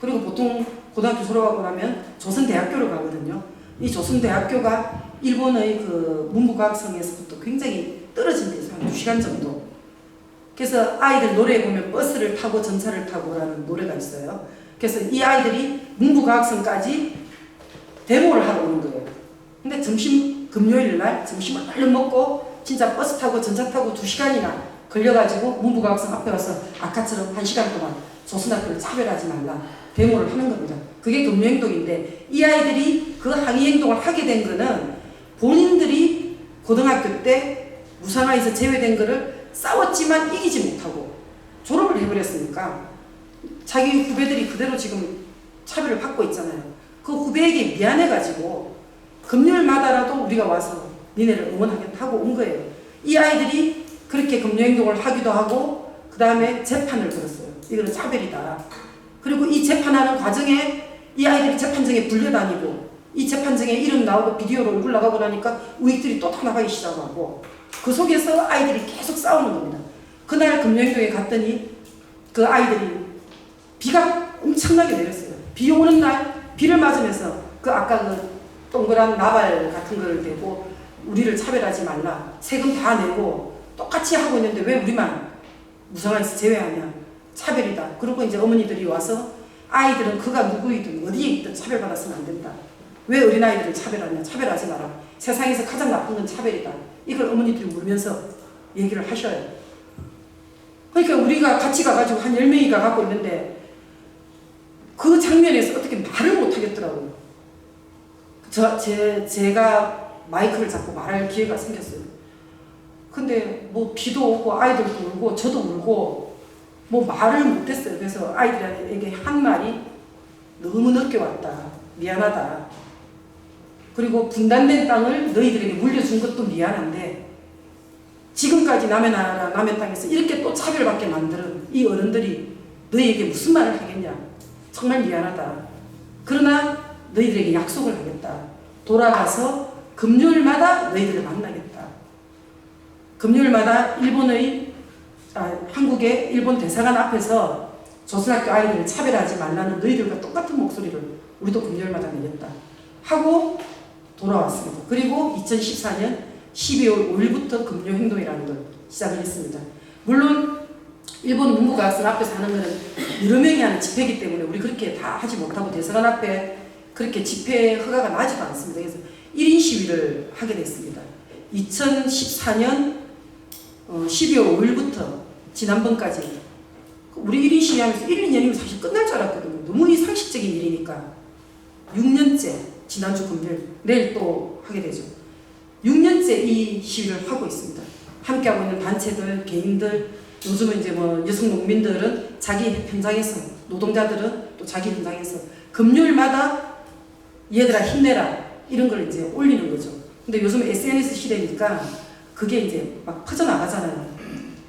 그리고 보통 고등학교 졸업하고 나면 조선대학교를 가거든요. 이 조선대학교가 일본의 그 문부과학성에서부터 굉장히 떨어진 데서 한 2시간 정도. 그래서 아이들 노래에 보면 버스를 타고 전차를 타고라는 노래가 있어요. 그래서 이 아이들이 문부과학성까지 데모를 하러 오는 거예요. 근데 금요일 날 점심을 얼른 먹고 진짜 버스 타고 전차 타고 2시간이나 걸려가지고 문부과학성 앞에 와서 아까처럼 1시간 동안 조선학교를 차별하지 말라 데모를 하는 겁니다. 그게 금요행동인데 이 아이들이 그 항의행동을 하게 된 거는 본인들이 고등학교 때 무상화에서 제외된 거를 싸웠지만 이기지 못하고 졸업을 해버렸으니까 자기 후배들이 그대로 지금 차별을 받고 있잖아요. 그 후배에게 미안해가지고 금요일마다라도 우리가 와서 니네를 응원하겠다고 온 거예요. 이 아이들이 그렇게 금요행동을 하기도 하고 그 다음에 재판을 걸었어요. 이거는 차별이다. 그리고 이 재판하는 과정에 이 아이들이 재판정에 불려다니고 이 재판정에 이름 나오고 비디오로 얼굴 나가고 나니까 우익들이 또 나가기 시작하고 그 속에서 아이들이 계속 싸우는 겁니다. 그날 금요행동에 갔더니 그 아이들이 비가 엄청나게 내렸어요. 비 오는 날 비를 맞으면서 그 아까 그 동그란 나발 같은 걸 대고 우리를 차별하지 말라. 세금 다 내고 똑같이 하고 있는데 왜 우리만 무상화에서 제외하냐. 차별이다. 그리고 이제 어머니들이 와서 아이들은 그가 누구이든 어디에 있든 차별받았으면 안 된다. 왜 어린아이들을 차별하냐. 차별하지 마라. 세상에서 가장 나쁜 건 차별이다. 이걸 어머니들이 물으면서 얘기를 하셔요. 그러니까 우리가 같이 가가지고 한 10명이가 갖고 있는데 그 장면에서 어떻게 말을 못 하겠더라고요. 제가 마이크를 잡고 말할 기회가 생겼어요. 근데 뭐 비도 오고 아이들도 울고 저도 울고 뭐 말을 못했어요. 그래서 아이들에게 한 말이 너무 늦게 왔다. 미안하다. 그리고 분단된 땅을 너희들에게 물려준 것도 미안한데 지금까지 남의 나라 남의 땅에서 이렇게 또 차별받게 만드는 이 어른들이 너희에게 무슨 말을 하겠냐. 정말 미안하다. 그러나 너희들에게 약속을 하겠다. 돌아가서 금요일마다 너희들을 만나겠다. 금요일마다 한국의 일본 대사관 앞에서 조선학교 아이들을 차별하지 말라는 너희들과 똑같은 목소리를 우리도 금요일마다 내겠다. 하고 돌아왔습니다. 그리고 2014년 12월 5일부터 금요행동이라는 걸 시작을 했습니다. 물론 일본 문부과학성 앞에서 하는 것은 여러 명이 하는 집회이기 때문에 우리 그렇게 다 하지 못하고 대사관 앞에 그렇게 집회 허가가 나지도 않습니다. 그래서 1인 시위를 하게 됐습니다. 2014년 12월 5일부터 지난번까지 우리 1인 시위하면서 1, 2년이면 사실 끝날 줄 알았거든요. 너무 이 상식적인 일이니까 6년째 지난주 금요일 내일 또 하게 되죠. 6년째 이 시위를 하고 있습니다. 함께하고 있는 단체들, 개인들, 요즘은 이제 뭐 여성 농민들은 자기 현장에서, 노동자들은 또 자기 현장에서 금요일마다 얘들아 힘내라 이런 걸 이제 올리는 거죠. 근데 요즘 SNS 시대니까 그게 이제 막 퍼져나가잖아요.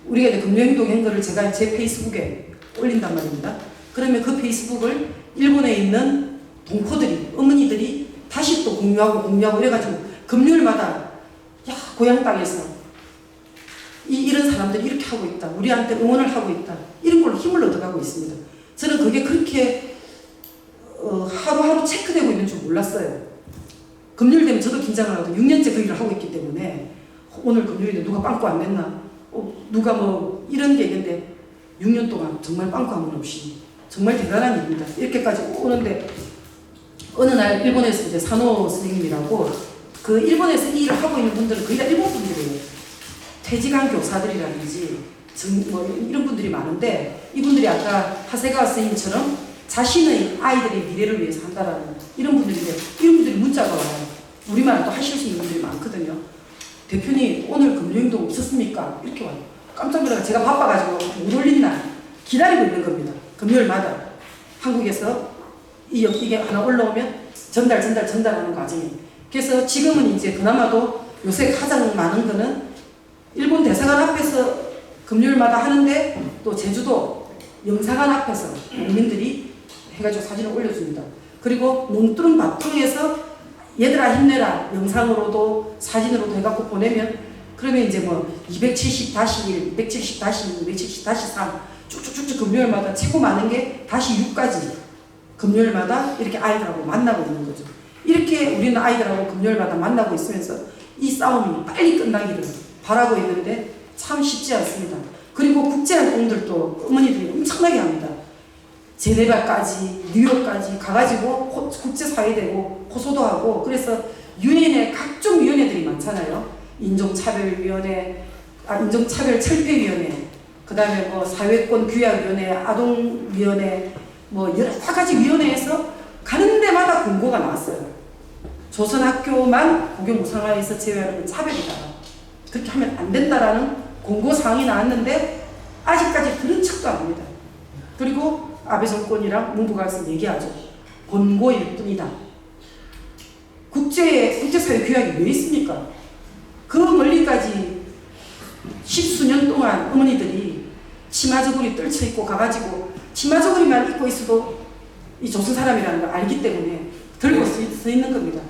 우리가 이제 금요행동 한 거를 제가 제 페이스북에 올린단 말입니다. 그러면 그 페이스북을 일본에 있는 동포들이, 어머니들이 다시 또 공유하고 이래가지고 금요일마다 야 고향 땅에서 이런 사람들이 이렇게 하고 있다. 우리한테 응원을 하고 있다. 이런 걸로 힘을 얻어가고 있습니다. 저는 그게 그렇게 하루하루 체크되고 있는 줄 몰랐어요. 금요일 되면 저도 긴장을 하고 6년째 그 일을 하고 있기 때문에 오늘 금요일인데 누가 빵꾸 안 냈나? 누가 뭐 이런 게 있는데 6년 동안 정말 빵꾸 한 번 없이 정말 대단한 일입니다. 이렇게까지 오는데 어느 날 일본에서 이제 사노 선생님이라고 그 일본에서 이 일을 하고 있는 분들은 거의 다 일본 분들이에요. 퇴직한 교사들이라든지 뭐 이런 분들이 많은데 이분들이 아까 하세가와 선생님처럼 자신의 아이들의 미래를 위해서 한다라는 이런 분들인데 이런 분들이 문자가 와요. 우리말을 또 하실 수 있는 분들이 많거든요. 대표님 오늘 금요행동 없었습니까? 이렇게 와요. 깜짝 놀라서 제가 바빠가지고 못 올린 날 기다리고 있는 겁니다. 금요일마다 한국에서 이게 하나 올라오면 전달하는 과정이에요. 그래서 지금은 이제 그나마도 요새 가장 많은 거는 일본 대사관 앞에서 금요일마다 하는데 또 제주도 영사관 앞에서 국민들이 해가지고 사진을 올려줍니다. 그리고 농뚜른 바통에서 얘들아 힘내라 영상으로도 사진으로도 해갖고 보내면 그러면 이제 뭐 270-1, 270-2, 270-3 쭉쭉쭉쭉 금요일마다 최고 많은 게 다시 6까지 금요일마다 이렇게 아이들하고 만나고 있는 거죠. 이렇게 우리는 아이들하고 금요일마다 만나고 있으면서 이 싸움이 빨리 끝나기를 바라고 있는데 참 쉽지 않습니다. 그리고 국제활동들도 어머니들이 엄청나게 합니다. 제네바까지 뉴욕까지 가가지고 국제사회되고 호소도 하고 그래서 유엔에 각종 위원회들이 많잖아요. 인종차별위원회, 인종차별철폐위원회, 그 다음에 뭐 사회권규약위원회, 아동위원회 뭐 여러 가지 위원회에서 가는 데마다 공고가 나왔어요. 조선학교만 고교무상화에서 제외하는 건 차별이다. 그렇게 하면 안 된다라는 공고사항이 나왔는데 아직까지 들은 척도 안 합니다. 그리고 아베 정권이랑 문부가 가서 얘기하죠. 권고일 뿐이다. 국제사회 규약이 왜 있습니까? 그 멀리까지 10수년 동안 어머니들이 치마저고리 떨쳐입고 가가지고 치마저고리만 입고 있어도 이 조선 사람이라는 걸 알기 때문에 들고 서 있는 겁니다.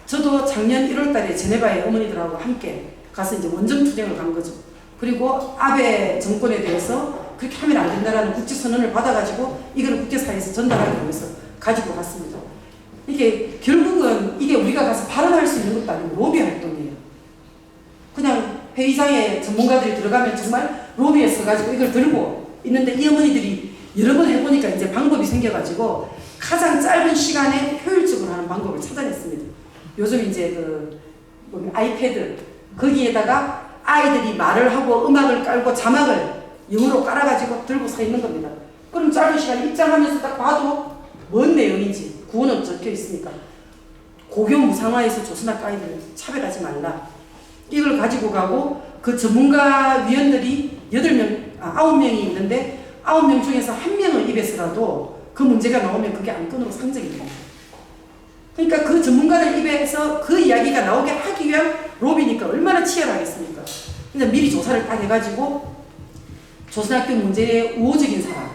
저도 작년 1월 달에 제네바에 어머니들하고 함께 가서 이제 원정 투쟁을 간 거죠. 그리고 아베 정권에 대해서 그렇게 하면 안 된다라는 국제선언을 받아가지고 이걸 국제사회에서 전달하기 위해서 가지고 갔습니다. 이게 결국은 이게 우리가 가서 발언할 수 있는 것도 아니고 로비 활동이에요. 그냥 회의장에 전문가들이 들어가면 정말 로비에 서가지고 이걸 들고 있는데 이 어머니들이 여러 번 해보니까 이제 방법이 생겨가지고 가장 짧은 시간에 효율적으로 하는 방법을 찾아냈습니다. 요즘 이제 아이패드 거기에다가 아이들이 말을 하고 음악을 깔고 자막을 영어로 깔아가지고 들고 서 있는 겁니다. 그럼 짧은 시간에 입장하면서 딱 봐도 뭔 내용인지 구호는 적혀 있으니까 고교 무상화에서 조선학교 아이들을 차별하지 말라. 이걸 가지고 가고 그 전문가 위원들이 9명이 있는데 9명 중에서 1명을 입에서라도 그 문제가 나오면 그게 안건으로 상정이 됩니다. 그러니까 그 전문가들 입에서 그 이야기가 나오게 하기 위한 로비니까 얼마나 치열하겠습니까? 그러니까 미리 조사를 딱 해가지고 조선학교 문제의 우호적인 사람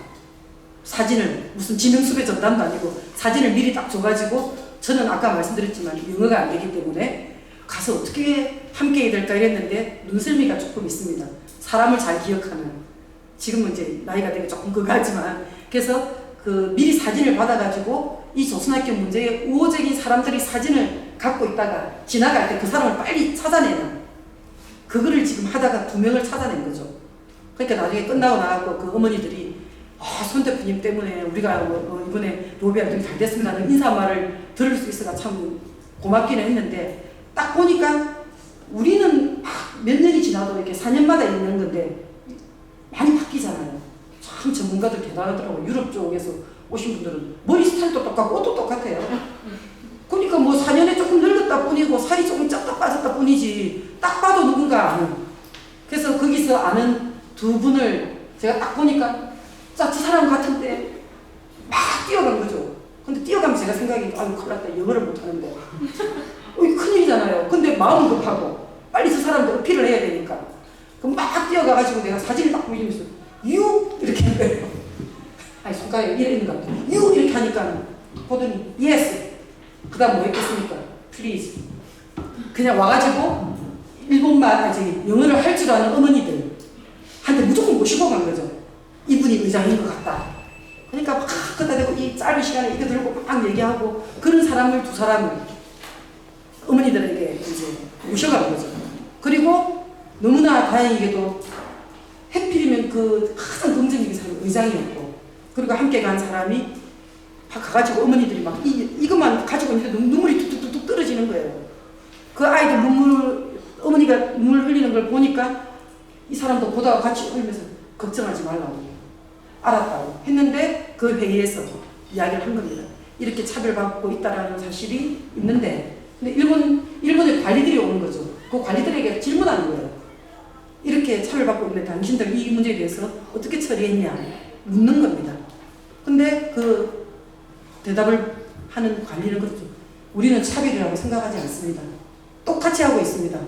사진을 무슨 지능수배 전담도 아니고 사진을 미리 딱 줘가지고 저는 아까 말씀드렸지만 영어가 안 되기 때문에 가서 어떻게 함께 해야 될까 이랬는데 눈썰미가 조금 있습니다. 사람을 잘 기억하는 지금은 이제 나이가 되게 조금 그거하지만 그래서 그 미리 사진을 받아가지고 이 조선학교 문제에 우호적인 사람들이 사진을 갖고 있다가 지나갈 때 그 사람을 빨리 찾아내는 그거를 지금 하다가 2명을 찾아낸 거죠. 그러니까 나중에 끝나고 나가고 그 어머니들이 손 대표님 때문에 우리가 이번에 로비 활동이 잘 됐습니다는 인사말을 들을 수 있어가 참 고맙기는 했는데 딱 보니까 우리는 몇 년이 지나도 이렇게 4년마다 있는 건데 많이 바뀌잖아요. 참 전문가들 대단하더라고요. 유럽 쪽에서 오신 분들은 머리 스타일도 똑같고 옷도 똑같아요. 그러니까 뭐 4년에 조금 늙었다 뿐이고 살이 조금 쪘다 빠졌다 뿐이지 딱 봐도 누군가 아는. 그래서 거기서 아는 두 분을 제가 딱 보니까 자, 두 사람 같은데 막 뛰어간 거죠. 근데 뛰어가면 제가 생각이 아유 큰일 났다. 영어를 못하는데 큰일이잖아요. 근데 마음은 급하고 빨리 저 사람들 어필을 해야 되니까 그럼 막 뛰어가가지고 내가 사진을 딱 보여주면서 유 이렇게 한 거예요. 아니 손가락에 이랬는 것 같아요. 유 이렇게 하니까 보더니 yes. 그 다음 뭐 했겠습니까? please. 그냥 와가지고 일본말 영어를 할 줄 아는 어머니들 한테 무조건 모시고 간 거죠. 이분이 의장인 것 같다. 그러니까 막 갖다 대고 이 짧은 시간에 이거 들고 막 얘기하고 그런 사람을 두 사람을 어머니들에게 이제 모셔간 거죠. 그리고 너무나 다행히게도 해필이면 그 가장 긍정적인 사람이 의장이었고 그리고 함께 간 사람이 가가지고 어머니들이 막 이것만 가지고 있는데 눈물이 뚝뚝뚝 떨어지는 거예요. 그 아이들 어머니가 눈물 흘리는 걸 보니까 이 사람도 보다가 같이 울면서 걱정하지 말라고 알았다고 했는데 그 회의에서 이야기를 한 겁니다. 이렇게 차별받고 있다라는 사실이 있는데 근데 일본의 관리들이 오는 거죠. 그 관리들에게 질문하는 거예요. 이렇게 차별받고 있는데 당신들 이 문제에 대해서 어떻게 처리했냐 묻는 겁니다. 근데 그 대답을 하는 관리는 그렇죠. 우리는 차별이라고 생각하지 않습니다. 똑같이 하고 있습니다.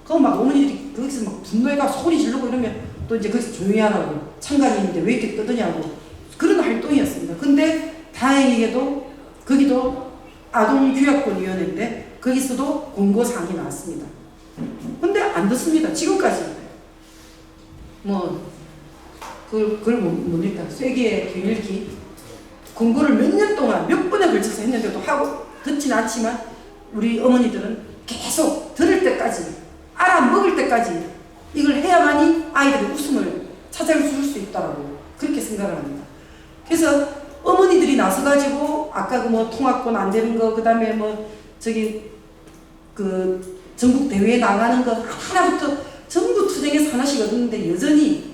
그럼 막 어머니들이 거기서 막 분노해가 소리 지르고 이러면 또 이제 거기서 조용히 하라고 참관인인데 왜 이렇게 떠드냐고 그런 활동이었습니다. 근데 다행히게도 거기도 아동규약권위원회인데 거기서도 공고사항이 나왔습니다. 근데 안 듣습니다. 지금까지 그걸 뭡니까? 쐐기의 경읽기 공고를 몇 년 동안 몇 번에 걸쳐서 했는데도 하고 듣진 않지만 우리 어머니들은 계속 들을 때까지 알아먹을 때까지 이걸 해야만이 아이들의 웃음을 찾아줄 수 있다라고 그렇게 생각을 합니다. 그래서 어머니들이 나서가지고 아까 그 통합권 안 되는 거 그다음에 전국 대회에 나가는 거 하나부터 전부 투쟁해서 하나씩 얻었는데 여전히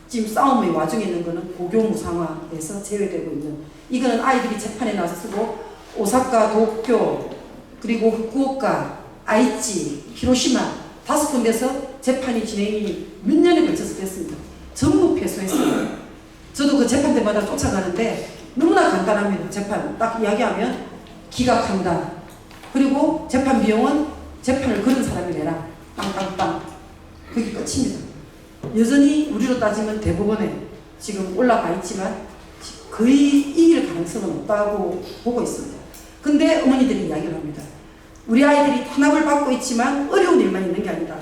지금 싸움의 와중에 있는 거는 고교무상화에서 제외되고 있는 이거는 아이들이 재판에 나서고 오사카, 도쿄, 그리고 후쿠오카, 아이치, 히로시마 5군데서 재판이 진행이 몇 년에 걸쳐서 됐습니다. 전부 패소했습니다. 저도 그 재판 때마다 쫓아가는데 너무나 간단합니다. 재판 딱 이야기하면 기각한다. 그리고 재판 비용은 재판을 걸은 사람이 내라. 빵빵빵. 그게 끝입니다. 여전히 우리로 따지면 대법원에 지금 올라가 있지만 거의 이길 가능성은 없다고 보고 있습니다. 근데 어머니들이 이야기를 합니다. 우리 아이들이 탄압을 받고 있지만 어려운 일만 있는 게 아니다.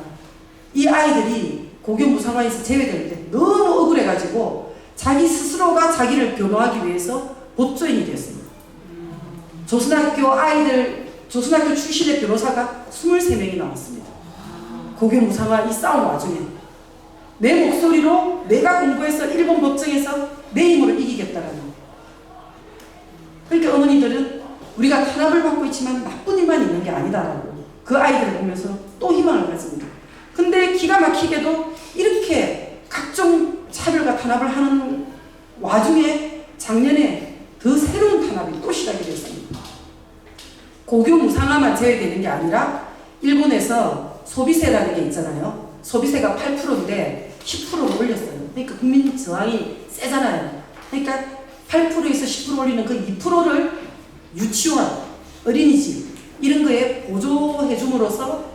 이 아이들이 고교 무상화에서 제외될 때 너무 억울해가지고 자기 스스로가 자기를 변호하기 위해서 법조인이 됐습니다. 조선학교 출신의 변호사가 23명이 나왔습니다. 고교 무상화 이 싸움 와중에 내 목소리로 내가 공부해서 일본 법정에서 내 힘으로 이기겠다라는 거예요. 그러니까 어머니들은 우리가 탄압을 받고 있지만 나쁜 일만 있는 게 아니다라고 그 아이들을 보면서 또 희망을 가집니다. 근데 기가 막히게도 이렇게 각종 차별과 탄압을 하는 와중에 작년에 더 새로운 탄압이 또 시작이 됐습니다. 고교 무상화만 제외되는 게 아니라 일본에서 소비세라는 게 있잖아요. 소비세가 8%인데 10%를 올렸어요. 그러니까 국민 저항이 세잖아요. 그러니까 8%에서 10% 올리는 그 2%를 유치원, 어린이집 이런 거에 보조해 줌으로써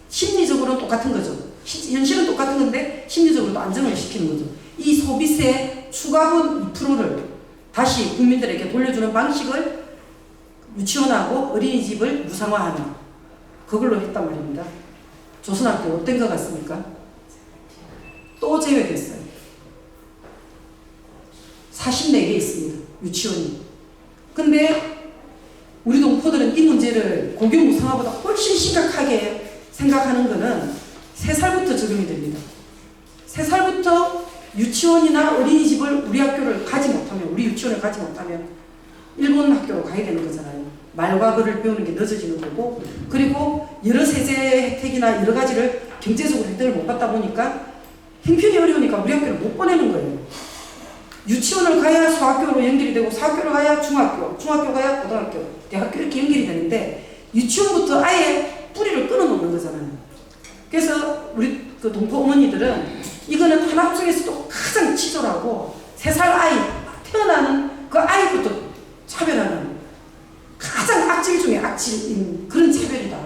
심리적으로는 똑같은 거죠. 현실은 똑같은 건데 심리적으로도 안정을 시키는 거죠. 이 소비세 추가분 2%를 다시 국민들에게 돌려주는 방식을 유치원하고 어린이집을 무상화하는 그걸로 했단 말입니다. 조선학교 어떤 것 같습니까? 또 제외됐어요. 44개 있습니다. 유치원이. 근데 우리 동포들은 이 문제를 고교 무상화보다 훨씬 심각하게 생각하는 것은 3살부터 적용이 됩니다. 3살부터 유치원이나 어린이집을 우리 학교를 가지 못하면 우리 유치원을 가지 못하면 일본 학교로 가야 되는 거잖아요. 말과 글을 배우는 게 늦어지는 거고, 그리고 여러 세제 혜택이나 여러 가지를 경제적으로 혜택을 못 받다 보니까 형편이 어려우니까 우리 학교를 못 보내는 거예요. 유치원을 가야 소학교로 연결이 되고, 소학교를 가야 중학교, 중학교 가야 고등학교, 대학교 이렇게 연결이 되는데 유치원부터 아예 뿌리를 끊어놓는 거잖아요. 그래서 우리 그 동포 어머니들은 이거는 하나 중에서도 가장 치졸하고 3살 아이 태어나는 그 아이부터 차별하는 가장 악질 중에 악질인 그런 차별이다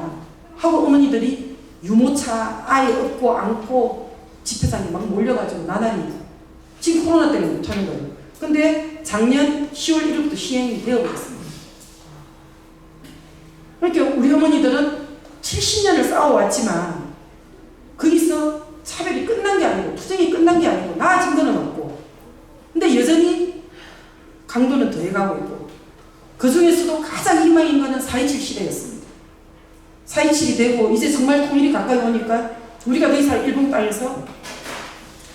하고 어머니들이 유모차 아이 업고 안고 집회장에 막 몰려가지고 나날이 지금 코로나 때문에 못하는 거예요. 근데 작년 10월 1일부터 시행이 되어버렸습니다. 그러니까 우리 어머니들은 70년을 싸워왔지만 거기서 차별이 끝난 게 아니고 투쟁이 끝난 게 아니고 나아진 거는 없고, 근데 여전히 강도는 더해가고 있고, 그 중에서도 가장 희망인 거는 4.27 시대였습니다. 4.27이 되고 이제 정말 통일이 가까이 오니까 우리가 더 이상 일본 땅에서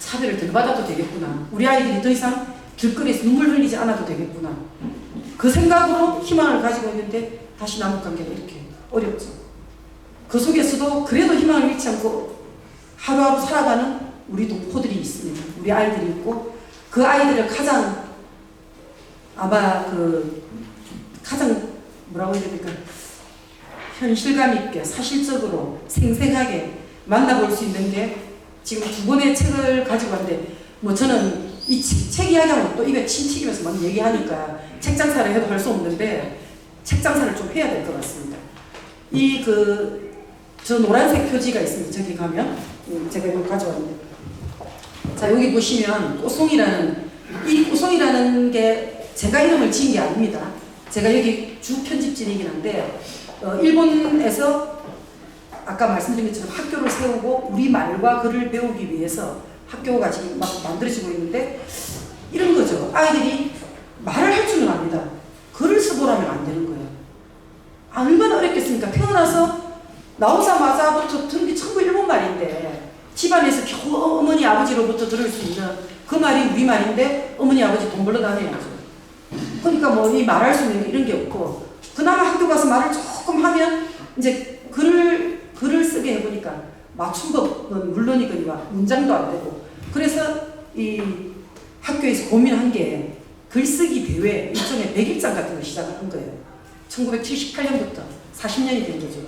차별을 덜 받아도 되겠구나, 우리 아이들이 더 이상 길거리에서 눈물 흘리지 않아도 되겠구나, 그 생각으로 희망을 가지고 있는데 다시 남북관계가 이렇게 어렵죠. 그 속에서도 그래도 희망을 잃지 않고 하루하루 살아가는 우리 동포들이 있습니다. 우리 아이들이 있고, 그 아이들을 가장 아마 가장 뭐라고 해야 됩니까? 현실감 있게 사실적으로 생생하게 만나볼 수 있는 게 지금 2권의 책을 가지고 왔는데, 뭐 저는 이 책 이야기하면 또 입에 침 튀기면서 막 얘기하니까 책 장사를 해도 할 수 없는데 책 장사를 좀 해야 될 것 같습니다. 저 노란색 표지가 있습니다. 저기 가면 제가 이거 가져왔는데, 자 여기 보시면 꼬송이라는 게 제가 이름을 지은 게 아닙니다. 제가 여기 주 편집진이긴 한데 일본에서 아까 말씀드린 것처럼 학교를 세우고 우리 말과 글을 배우기 위해서 학교가 지금 막 만들어지고 있는데, 이런 거죠. 아이들이 말을 할 줄은 압니다. 글을 써보라면 안 되는 거예요. 얼마나 어렵겠습니까? 태어나서 나오자마자부터 듣는 게 전부 일본 말인데, 집안에서 겨우 어머니 아버지로부터 들을 수 있는 그 말이 우리 말인데 어머니 아버지 돈 벌러 다녀야죠. 그러니까 뭐 이 말할 수 있는 이런 게 없고, 그나마 학교 가서 말을 조금 하면 이제 글을 쓰게 해보니까 맞춤법은 물론이거니와 문장도 안 되고, 그래서 이 학교에서 고민한 게 글쓰기 대회 일종의 100일장 같은 걸 시작한 거예요. 1978년부터 40년이 된 거죠.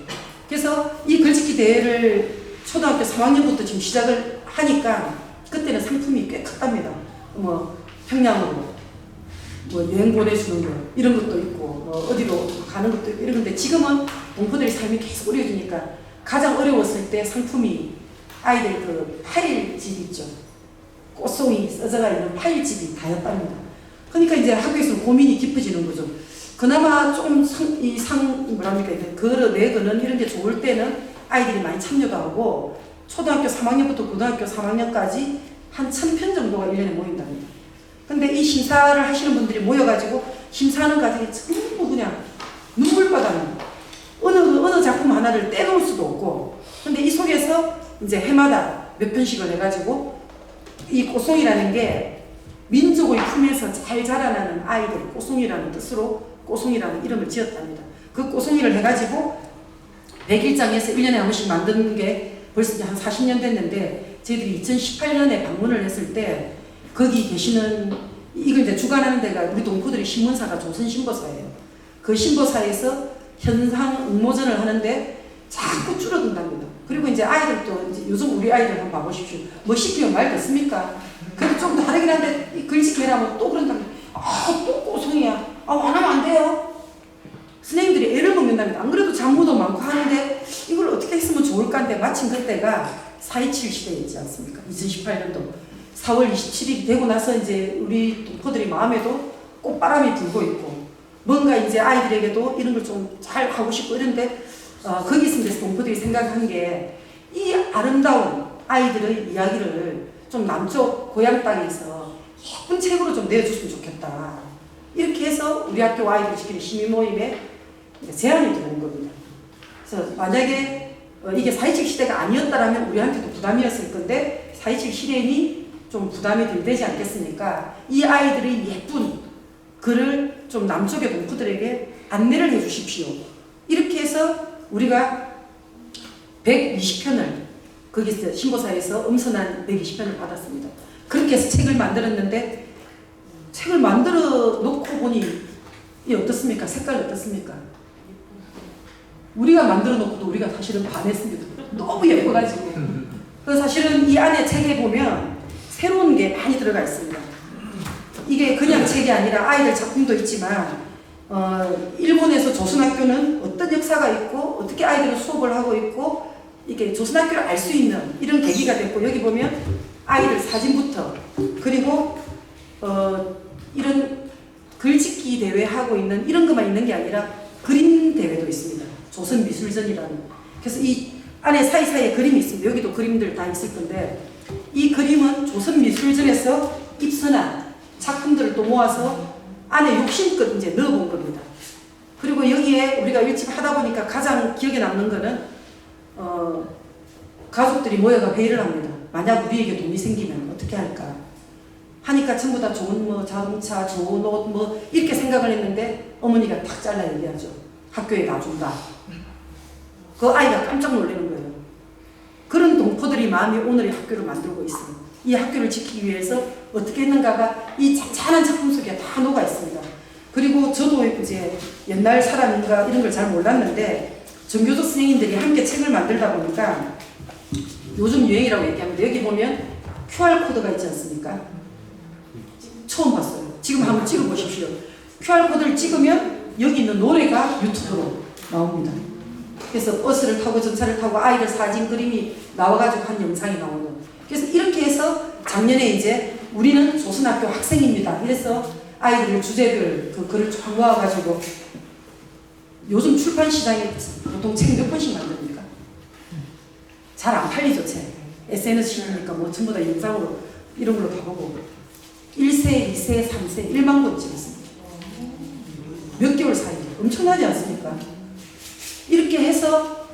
그래서 이 글짓기 대회를 초등학교 3학년부터 지금 시작을 하니까 그때는 상품이 꽤 컸답니다. 뭐 평양으로 뭐 여행 보내주는 거 이런 것도 있고, 뭐 어디로 가는 것도 있고 이런 건데, 지금은 동포들의 삶이 계속 어려워지니까 가장 어려웠을 때 상품이 아이들 그 파일집 있죠. 꽃송이 써져가 있는 파일집이 다였답니다. 그러니까 이제 학교에서는 고민이 깊어지는 거죠. 그나마 좀 걸어내거는 이런 게 좋을 때는 아이들이 많이 참여도 하고, 초등학교 3학년부터 고등학교 3학년까지 한 1000편 정도가 1년에 모인답니다. 근데 이 심사를 하시는 분들이 모여가지고 심사하는 과정이 전부 그냥 눈물바다는 어느 작품 하나를 떼놓을 수도 없고, 근데 이 속에서 이제 해마다 몇 편씩을 해가지고 이 꼬송이라는 게 민족의 품에서 잘 자라나는 아이들, 꼬송이라는 뜻으로 꼬송이라는 이름을 지었답니다. 그 꼬송이를 해가지고 100일장에서 1년에 한 번씩 만드는 게 벌써 한 40년 됐는데, 저희들이 2018년에 방문을 했을 때 거기 계시는, 이걸 이제 주관하는 데가 우리 동포들의 신문사가 조선신보사예요. 그 신보사에서 현상 응모전을 하는데 자꾸 줄어든답니다. 그리고 이제 아이들도 이제 요즘 우리 아이들 한번 봐보십시오. 뭐 시키면 말 듣습니까? 그래도 좀 다르긴 한데 이 글짓기 해라면 또 그런답니다. 또 꼬송이야. 안 하면 안 돼요. 선생님들이 애를 먹는답니다. 안 그래도 장부도 많고 하는데 이걸 어떻게 했으면 좋을까 한데, 마침 그때가 4.27 시대였지 않습니까? 2018년도 4월 27일이 되고 나서 이제 우리 동포들이 마음에도 꽃바람이 불고 있고, 뭔가 이제 아이들에게도 이런 걸 좀 잘 하고 싶고 이런데, 거기 있으면서 동포들이 생각한 게 이 아름다운 아이들의 이야기를 좀 남쪽 고향 땅에서 예쁜 책으로 좀 내어줬으면 좋겠다. 이렇게 해서 우리 학교 아이들 시키는 시민 모임에 제안이 들어온 겁니다. 그래서 만약에 이게 4.27 시대가 아니었다라면 우리한테도 부담이었을 건데, 4.27 시대니 좀 부담이 덜 되지 않겠습니까? 이 아이들의 예쁜 글을 좀 남쪽의 동포들에게 안내를 해 주십시오. 이렇게 해서 우리가 120편을 거기서 신보사에서 음선한 120편을 받았습니다. 그렇게 해서 책을 만들었는데 책을 만들어 놓고 보니 이 어떻습니까? 색깔 어떻습니까? 우리가 만들어 놓고도 우리가 사실은 반했습니다. 너무 예뻐가지고. 그래서 사실은 이 안에 책에 보면 새로운 게 많이 들어가 있습니다. 이게 그냥 책이 아니라 아이들 작품도 있지만 일본에서 조선학교는 어떤 역사가 있고 어떻게 아이들은 수업을 하고 있고 이게 조선학교를 알 수 있는 이런 계기가 됐고 여기 보면 아이들 사진부터 그리고 이런 글짓기 대회 하고 있는 이런 것만 있는 게 아니라 그림 대회도 있습니다. 조선미술전이라는. 그래서 이 안에 사이사이에 그림이 있습니다. 여기도 그림들 다 있을 건데 이 그림은 조선미술전에서 입선한 작품들을 또 모아서 안에 욕심껏 이제 넣어본 겁니다. 그리고 여기에 우리가 일집 하다 보니까 가장 기억에 남는 거는 가족들이 모여가 회의를 합니다. 만약 우리에게 돈이 생기면 어떻게 할까? 하니까 전부 다 좋은 뭐 자동차, 좋은 옷 뭐 이렇게 생각을 했는데 어머니가 탁 잘라 얘기하죠. 학교에 놔준다. 그 아이가 깜짝 놀라는 거예요. 그런 동포들이 마음이 오늘 이 학교를 만들고 있어요. 이 학교를 지키기 위해서 어떻게 했는가가 이 잔잔한 작품 속에 다 녹아 있습니다. 그리고 저도 이제 옛날 사람인가 이런 걸 잘 몰랐는데 전교조 선생님들이 함께 책을 만들다 보니까 요즘 유행이라고 얘기합니다. 여기 보면 QR코드가 있지 않습니까? 처음 봤어요. 지금 한번 찍어보십시오. QR코드를 찍으면 여기 있는 노래가 유튜브로 나옵니다. 그래서 버스를 타고 전차를 타고 아이들 사진 그림이 나와가지고 한 영상이 나오는. 그래서 이렇게 해서 작년에 이제 우리는 조선학교 학생입니다. 이래서 아이들 주제들 그 글을 쫙 모아가지고 요즘 출판 시장에 보통 책 몇 권씩 만듭니까? 잘 안 팔리죠, 책. SNS니까 뭐 전부 다 영상으로 이런 걸로 다 보고 1세, 2세, 3세 1만 권 찍었습니다. 몇 개월 사이에 엄청나지 않습니까? 이렇게 해서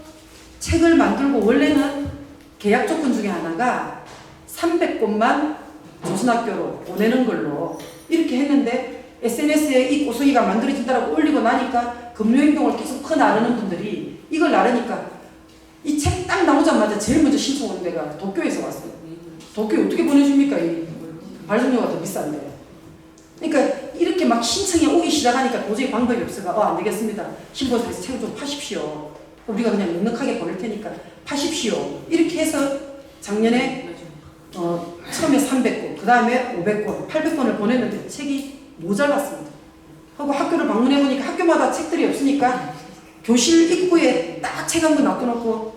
책을 만들고 원래는 계약 조건 중에 하나가 300권만 조선학교로 보내는 걸로 이렇게 했는데 SNS에 이 꼬송이가 만들어진다고 올리고 나니까 금융행동을 계속 나누는 분들이 이걸 나르니까 이 책 딱 나오자마자 제일 먼저 신청 오는 데가 도쿄에서 왔어요. 도쿄에 어떻게 보내줍니까? 이 발송료가 더 비싼데. 그러니까 이렇게 막 신청이 오기 시작하니까 도저히 방법이 없어가 안 되겠습니다. 신보사에서 책을 좀 파십시오. 우리가 그냥 넉넉하게 보낼 테니까 파십시오. 이렇게 해서 작년에 처음에 300권, 그 다음에 500권, 800권을 보냈는데 책이 모자랐습니다. 하고 학교를 방문해보니까 학교마다 책들이 없으니까 교실 입구에 딱 책 한 권 놔둬놓고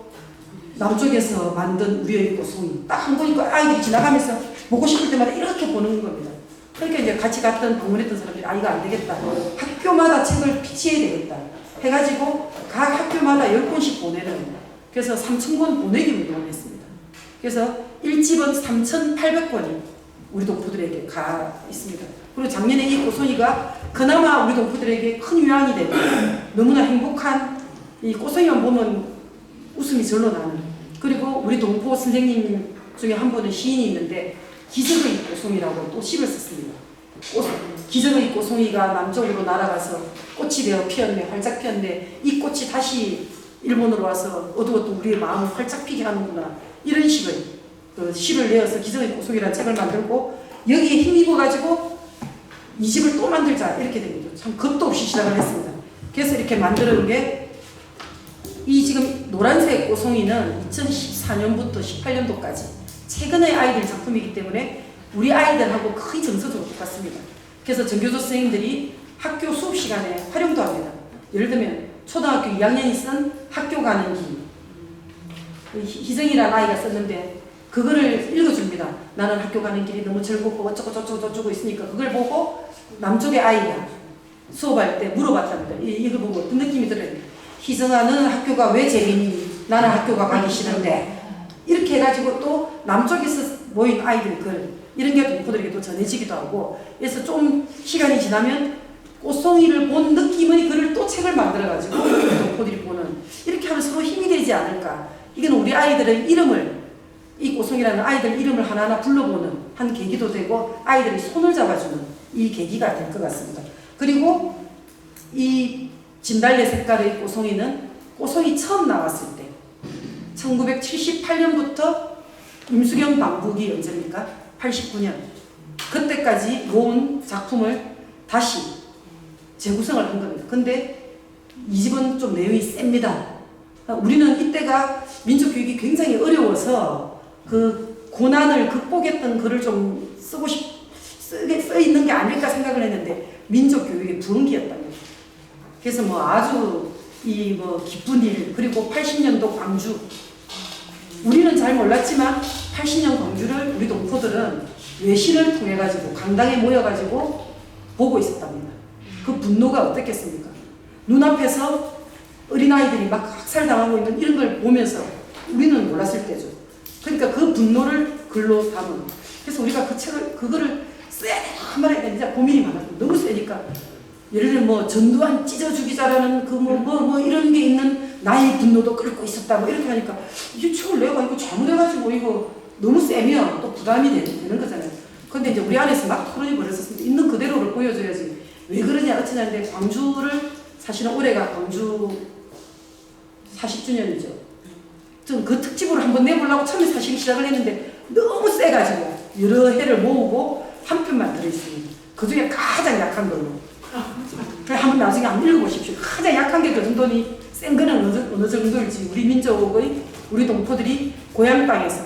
남쪽에서 만든 우리의 꼬송이 딱 한 권이니까 아이들이 지나가면서 보고 싶을 때마다 이렇게 보는 겁니다. 그러니까 이제 같이 갔던 방문했던 사람들이 이거 안 되겠다. 학교마다 책을 비치해야 되겠다. 해가지고 각 학교마다 10권씩 보내는 그래서 3,000권 보내기 운동을 했습니다. 그래서 1집은 3,800권이 우리 동포들에게 가 있습니다. 그리고 작년에 이 꼬송이가 그나마 우리 동포들에게 큰 위안이 되고 너무나 행복한 이 꼬송이만 보면 웃음이 절로 나는 그리고 우리 동포 선생님 중에 한 분은 시인이 있는데 기적의 꼬송이라고 또 시를 썼습니다. 기적의 꼬송이가 남쪽으로 날아가서 꽃이 되어 피었네 활짝 피었네 이 꽃이 다시 일본으로 와서 어두웠던 우리의 마음을 활짝 피게 하는구나 이런 식의 그 시를 내어서 기적의 꼬송이라는 책을 만들고 여기에 힘입어가지고 이 집을 또 만들자 이렇게 됩니다. 참 겁도 없이 시작을 했습니다. 그래서 이렇게 만드는 게 이 지금 노란색 꼬송이는 2014년부터 18년도까지 최근의 아이들 작품이기 때문에 우리 아이들하고 거의 정서적으로 똑같습니다. 그래서 전교조 선생님들이 학교 수업 시간에 활용도 합니다. 예를 들면 초등학교 2학년이 쓴 학교 가는 길 희정이라는 아이가 썼는데 그거를 읽어줍니다. 나는 학교 가는 길이 너무 즐겁고 어쩌고 저쩌고 저쩌고 있으니까 그걸 보고 남쪽의 아이가 수업할 때 물어봤답니다. 이걸 보고 어떤 느낌이 들어요? 희정아 너는 학교가 왜 재밌니? 나는 학교가 가기 싫은데 이렇게 해가지고 또 남쪽에서 모인 아이들 글 이런 게 동포들에게 또 전해지기도 하고 그래서 좀 시간이 지나면 꼬송이를 본 느낌의 글을 또 책을 만들어가지고 동포들이 보는 이렇게 하면 서로 힘이 되지 않을까. 이건 우리 아이들의 이름을 이 꼬송이라는 아이들 이름을 하나하나 불러보는 한 계기도 되고 아이들이 손을 잡아주는 이 계기가 될 것 같습니다. 그리고 이 진달래 색깔의 꼬송이는 꼬송이 처음 나왔을 때 1978년부터 임수경 방북이 언제입니까? 89년. 그때까지 모은 작품을 다시 재구성을 한 겁니다. 근데 이 집은 좀 내용이 셉니다. 우리는 이때가 민족교육이 굉장히 어려워서 그 고난을 극복했던 글을 좀 써 있는 게 아닐까 생각을 했는데 민족교육의 부흥기였답니다. 그래서 뭐 아주 이 뭐 기쁜 일, 그리고 80년도 광주, 우리는 잘 몰랐지만 80년 광주를 우리 동포들은 외신을 통해 가지고 강당에 모여 가지고 보고 있었답니다. 그 분노가 어땠겠습니까? 눈앞에서 어린아이들이 막 학살당하고 있는 이런 걸 보면서 우리는 몰랐을 때죠. 그러니까 그 분노를 글로 담은. 그래서 우리가 그 책을, 그거를 한 말에 진짜 고민이 많았어요. 너무 세니까. 예를 들면 뭐 전두환 찢어 죽이자라는 그 뭐 이런 게 있는 나의 분노도 끓고 있었다. 뭐 이렇게 하니까 이 책을 내가 이거 잘못해가지고 이거 너무 세면 또 부담이 되는 거잖아요. 근데 이제 우리 안에서 막 토론이 벌어졌습니다. 있는 그대로를 보여줘야지. 왜 그러냐 어쩌냐 했는데 광주를 사실은 올해가 광주 40주년이죠. 좀 그 특집으로 한번 내보려고 처음에 사실 시작을 했는데 너무 세가지고 여러 해를 모으고 한 편만 들어있습니다. 그 중에 가장 약한 걸로. 한번 나중에 한번 읽어보십시오. 가장 약한 게 그 정도니 센 거는 어느 정도일지 우리 민족의 우리 동포들이 고향 땅에서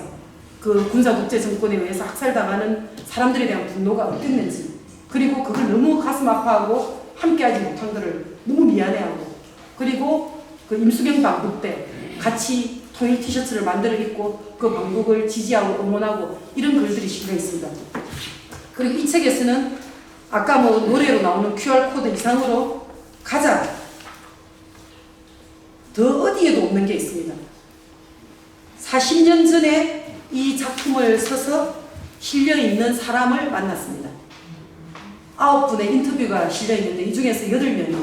그 군사독재 정권에 의해서 학살당하는 사람들에 대한 분노가 어땠는지, 그리고 그걸 너무 가슴 아파하고 함께하지 못한 것을 너무 미안해하고, 그리고 그 임수경 방북 때 같이 통일 티셔츠를 만들어 입고 그 방북을 지지하고 응원하고 이런 글들이 실려 있습니다. 그리고 이 책에서는 아까 뭐 노래로 나오는 QR코드 이상으로 가장 더 어디에도 없는 게 있습니다. 40년 전에 이 작품을 써서 실려있는 사람을 만났습니다. 9분의 인터뷰가 실려있는데 이 중에서 8명이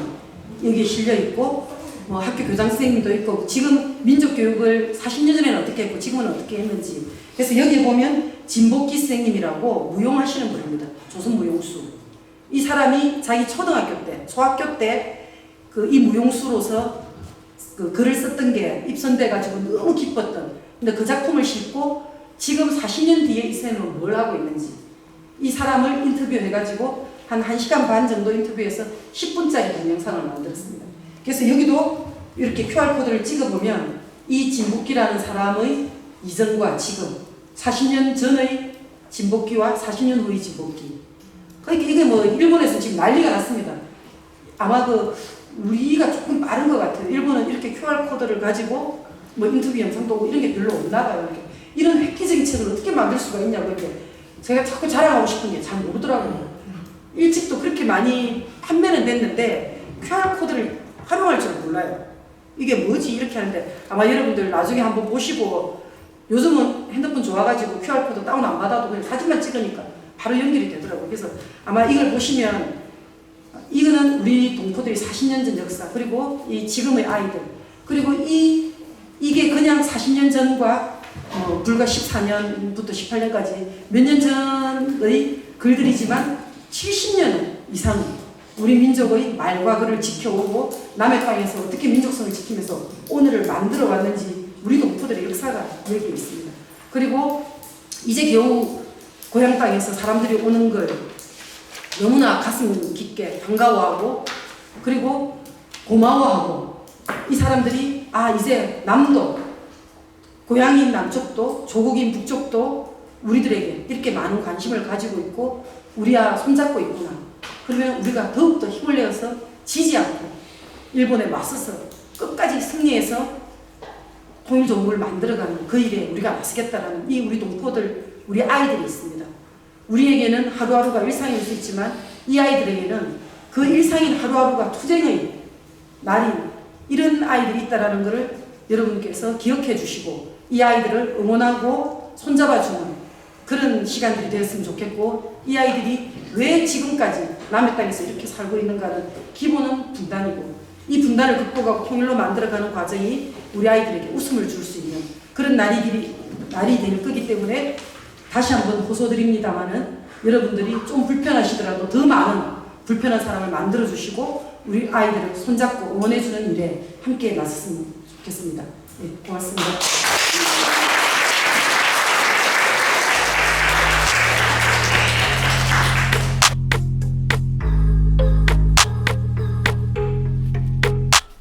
여기에 실려있고 뭐 학교 교장 선생님도 있고, 지금 민족교육을 40년 전에는 어떻게 했고 지금은 어떻게 했는지. 그래서 여기 보면 진복기 선생님이라고 무용하시는 분입니다. 조선 무용수. 이 사람이 자기 초등학교 때, 초학교 때 그 이 무용수로서 그 글을 썼던 게 입선돼가지고 너무 기뻤던. 근데 그 작품을 싣고 지금 40년 뒤에 이 쌤은 뭘 하고 있는지 이 사람을 인터뷰해가지고 한 1시간 반 정도 인터뷰해서 10분짜리 동영상을 만들었습니다. 그래서 여기도 이렇게 QR코드를 찍어보면 이 진복기라는 사람의 이전과 지금 40년 전의 진복기와 40년 후의 진복기. 그러니까 이게 뭐 일본에서 지금 난리가 났습니다. 아마 그 우리가 조금 빠른 것 같아요. 일본은 이렇게 QR코드를 가지고 뭐 인터뷰 영상도 오고 이런 게 별로 없나 봐요. 이렇게. 이런 획기적인 책을 어떻게 만들 수가 있냐고 이렇게 제가 자꾸 자랑하고 싶은 게 잘 모르더라고요. 일찍도 그렇게 많이 판매는 됐는데 QR코드를 활용할 줄 몰라요. 이게 뭐지 이렇게 하는데 아마 여러분들 나중에 한번 보시고, 요즘은 핸드폰 좋아가지고 QR코드 다운 안 받아도 그냥 사진만 찍으니까 바로 연결이 되더라고요. 그래서 아마 이걸 보시면 이거는 우리 동포들이 40년 전 역사, 그리고 이 지금의 아이들, 그리고 이게 그냥 40년 전과 불과 14년부터 18년까지 몇 년 전의 글들이지만 70년 이상 우리 민족의 말과 글을 지켜오고 남의 땅에서 어떻게 민족성을 지키면서 오늘을 만들어 왔는지 우리 동포들의 역사가 여기에 있습니다. 그리고 이제 겨우 고향 땅에서 사람들이 오는 걸 너무나 가슴 깊게 반가워하고, 그리고 고마워하고, 이 사람들이 이제 남도, 고향인 남쪽도 조국인 북쪽도 우리들에게 이렇게 많은 관심을 가지고 있고 우리야 손잡고 있구나. 그러면 우리가 더욱더 힘을 내어서 지지 않고 일본에 맞서서 끝까지 승리해서 통일정부를 만들어가는 그 일에 우리가 나서겠다라는 이 우리 동포들, 우리 아이들이 있습니다. 우리에게는 하루하루가 일상일 수 있지만 이 아이들에게는 그 일상인 하루하루가 투쟁의 날인 이런 아이들이 있다는 것을 여러분께서 기억해 주시고 이 아이들을 응원하고 손잡아주는 그런 시간들이 되었으면 좋겠고, 이 아이들이 왜 지금까지 남의 땅에서 이렇게 살고 있는가는 기본은 분단이고, 이 분단을 극복하고 통일로 만들어가는 과정이 우리 아이들에게 웃음을 줄 수 있는 그런 날이 될 거기 때문에 다시 한번 호소드립니다마는 여러분들이 좀 불편하시더라도 더 많은 불편한 사람을 만들어 주시고 우리 아이들을 손잡고 응원해 주는 일에 함께 나섰으면 좋겠습니다. 네, 고맙습니다.